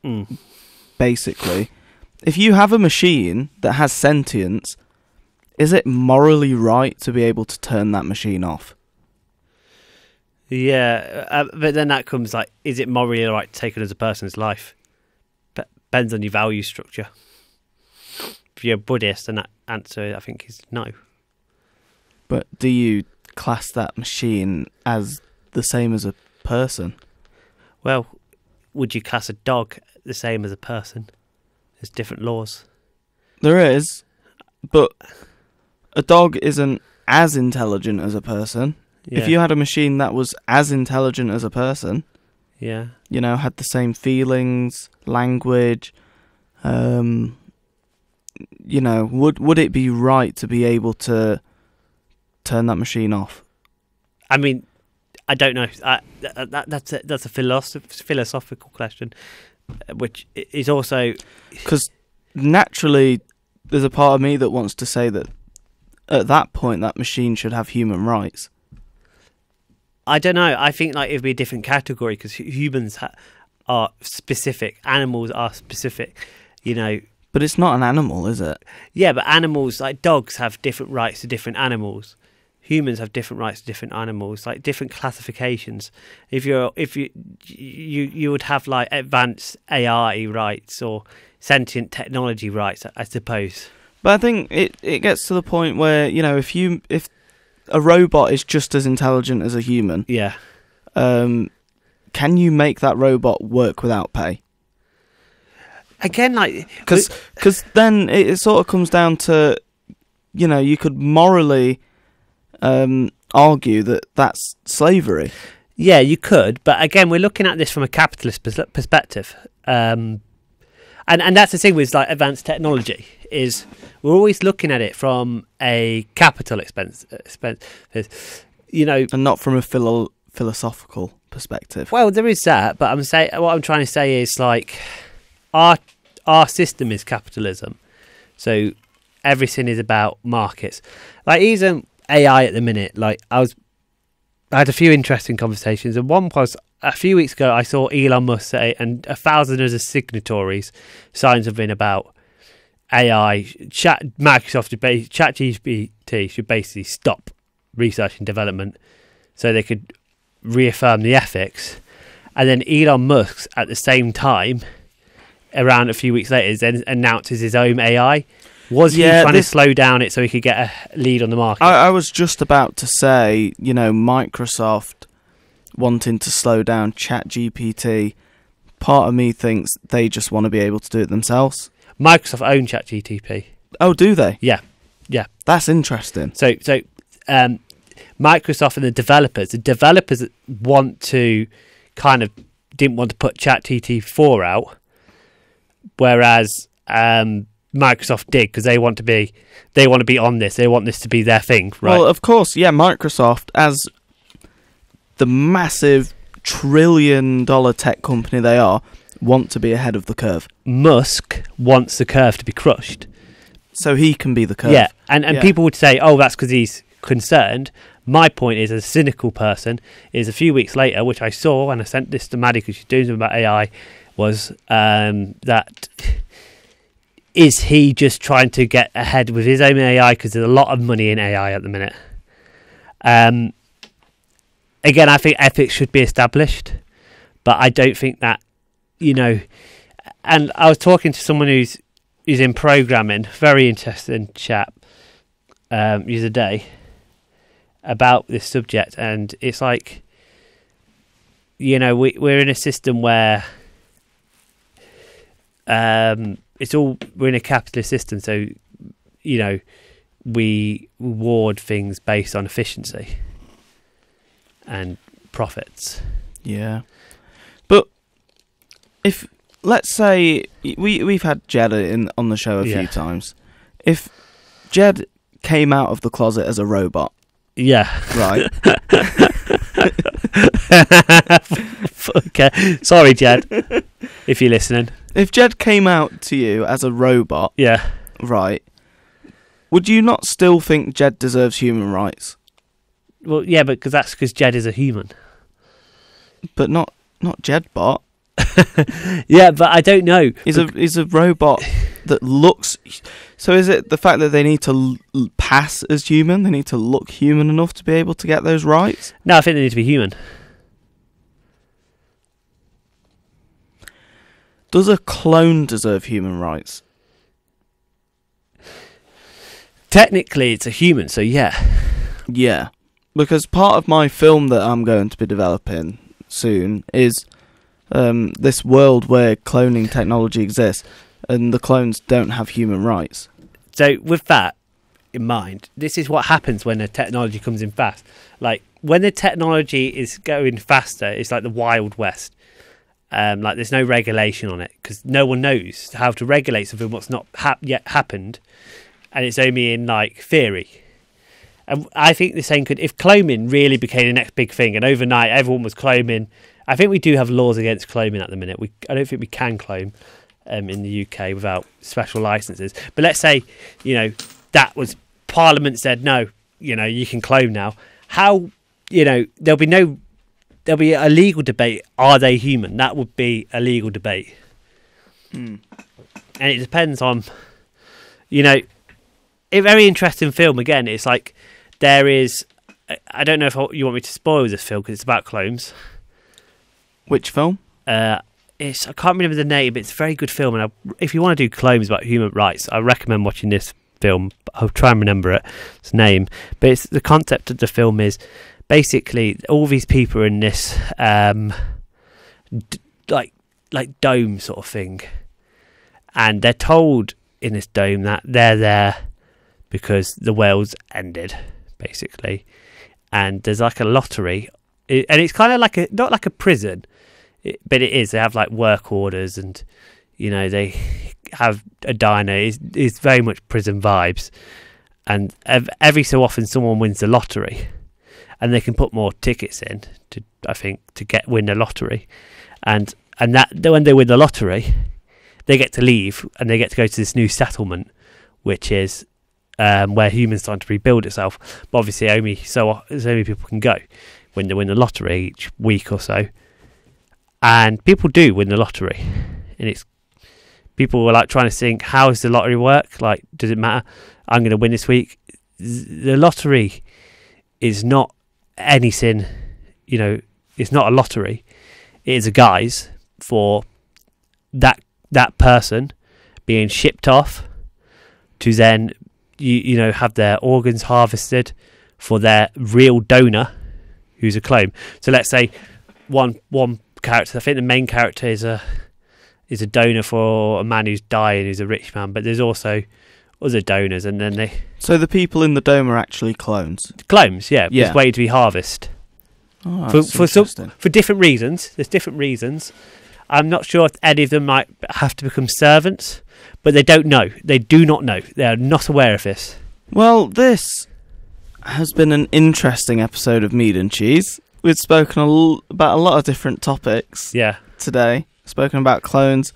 basically. If you have a machine that has sentience, is it morally right to be able to turn that machine off? Yeah, but then that comes like, is it morally right to take another person's life? Depends on your value structure. If you're a Buddhist, then that answer, I think, is no. But do you class that machine as the same as a person? Well, would you class a dog the same as a person? There's different laws. There is, but a dog isn't as intelligent as a person. Yeah. If you had a machine that was as intelligent as a person, yeah, had the same feelings, language, would it be right to be able to turn that machine off? I mean, I don't know. That's a philosophical question, which is also... Because naturally, there's a part of me that wants to say that at that point, that machine should have human rights. I don't know. I think like it would be a different category because humans are specific. Animals are specific. You know. But it's not an animal, is it? Yeah, but animals like dogs have different rights to different animals. Humans have different rights to different animals, like different classifications. If you would have like advanced AI rights or sentient technology rights, I suppose. But I think it gets to the point where, you know, if a robot is just as intelligent as a human, Yeah. Can you make that robot work without pay? Again, like Because then it sort of comes down to, you know, you could morally argue that that's slavery. yeah, you could, but again, we're looking at this from a capitalist perspective, and that's the thing with like advanced technology is we're always looking at it from a capital expense, you know, And not from a philosophical perspective. Well, there is that, but what I'm trying to say is like our system is capitalism, so everything is about markets. Like even AI at the minute, like I had a few interesting conversations, and one was a few weeks ago I saw Elon Musk say, and 1,000 of the signatories signed something about AI. ChatGPT should basically stop research and development so they could reaffirm the ethics. And then Elon Musk at the same time, around a few weeks later, then announces his own AI. Was he trying to slow down it so he could get a lead on the market? I was just about to say, you know, Microsoft wanting to slow down ChatGPT. Part of me thinks they just want to be able to do it themselves. Microsoft own ChatGPT. Oh, do they? Yeah. That's interesting. So Microsoft and the developers want to kind of didn't want to put ChatGPT 4 out, whereas Microsoft did because they want to be on this. They want this to be their thing, right? Well, of course, yeah. Microsoft, as the massive trillion-dollar tech company they are, want to be ahead of the curve. Musk wants the curve to be crushed, so he can be the curve. Yeah, and people would say, "Oh, that's because he's concerned." My point is, as a cynical person, is a few weeks later, which I saw, and I sent this to Maddie because she's doing something about AI, was that. Is he just trying to get ahead with his own AI? Because there's a lot of money in AI at the minute. Again, I think ethics should be established, but I don't think that, you know. And I was talking to someone who's in programming, very interesting chap, the other day, about this subject, and it's like, you know, we're in a system where we're in a capitalist system, so you know we reward things based on efficiency and profits. Yeah, but if let's say we've had Jed on the show a few times, if Jed came out of the closet as a robot, right? Okay, sorry, Jed, if you're listening. If Jed came out to you as a robot, right, would you not still think Jed deserves human rights? Well, yeah, but that's because Jed is a human. But not Jedbot. Yeah, but I don't know. He's a robot that looks. So is it the fact that they need to pass as human? They need to look human enough to be able to get those rights? No, I think they need to be human. Does a clone deserve human rights? Technically, it's a human, so yeah. Yeah, because part of my film that I'm going to be developing soon is this world where cloning technology exists and the clones don't have human rights. So with that in mind, this is what happens when the technology comes in fast. Like when the technology is going faster, it's like the Wild West. Like there's no regulation on it because no one knows how to regulate something what's not yet happened, and it's only in like theory. And I think the same could, if cloning really became the next big thing and overnight everyone was cloning. I think we do have laws against cloning at the minute. I don't think we can clone in the UK without special licenses. But let's say, you know, that was Parliament said no, you know, you can clone now. How, you know, there'll be no there'll be a legal debate. Are they human? That would be a legal debate. And it depends on, a very interesting film. Again, it's like there is. I don't know if you want me to spoil this film because it's about clones. Which film? I can't remember the name, but it's a very good film. And if you want to do clones about human rights, I recommend watching this film. I'll try and remember its name. But the concept of the film is basically all these people are in this like dome sort of thing, and they're told in this dome that they're there because the world's ended, basically. And there's like a lottery, and it's kind of like not like a prison, but it is. They have like work orders, and they have a diner. It's very much prison vibes, and every so often someone wins the lottery, and they can put more tickets in to win the lottery, and that when they win the lottery, they get to leave and they get to go to this new settlement, which is where humans starting to rebuild itself. But obviously, only so many people can go when they win the lottery each week or so, and people do win the lottery, and it's people were like trying to think, how does the lottery work? Like, does it matter? I'm going to win this week. The lottery is not anything, it's not a lottery. It is a guise for that person being shipped off to then have their organs harvested for their real donor, who's a clone. So let's say one character, I think the main character is a donor for a man who's dying, who's a rich man, but there's also other donors, and then So the people in the dome are actually clones? Clones, yeah. Just waiting to be harvested. Oh, for different reasons. There's different reasons. I'm not sure if any of them might have to become servants, but they don't know. They do not know. They are not aware of this. Well, this has been an interesting episode of Mead and Cheese. We've spoken about a lot of different topics today. Spoken about clones,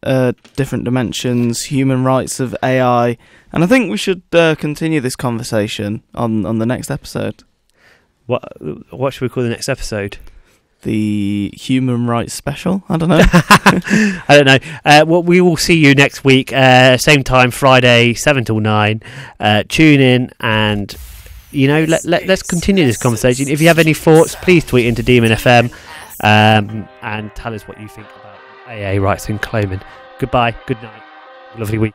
different dimensions, human rights of AI, and I think we should continue this conversation on the next episode. What should we call the next episode? The human rights special? I don't know. I don't know. Well, we will see you next week, same time, Friday, 7 till 9. Tune in and, let's continue this conversation. If you have any thoughts, please tweet into Demon FM and tell us what you think about AA rights and cloning. Goodbye. Good night. Lovely week.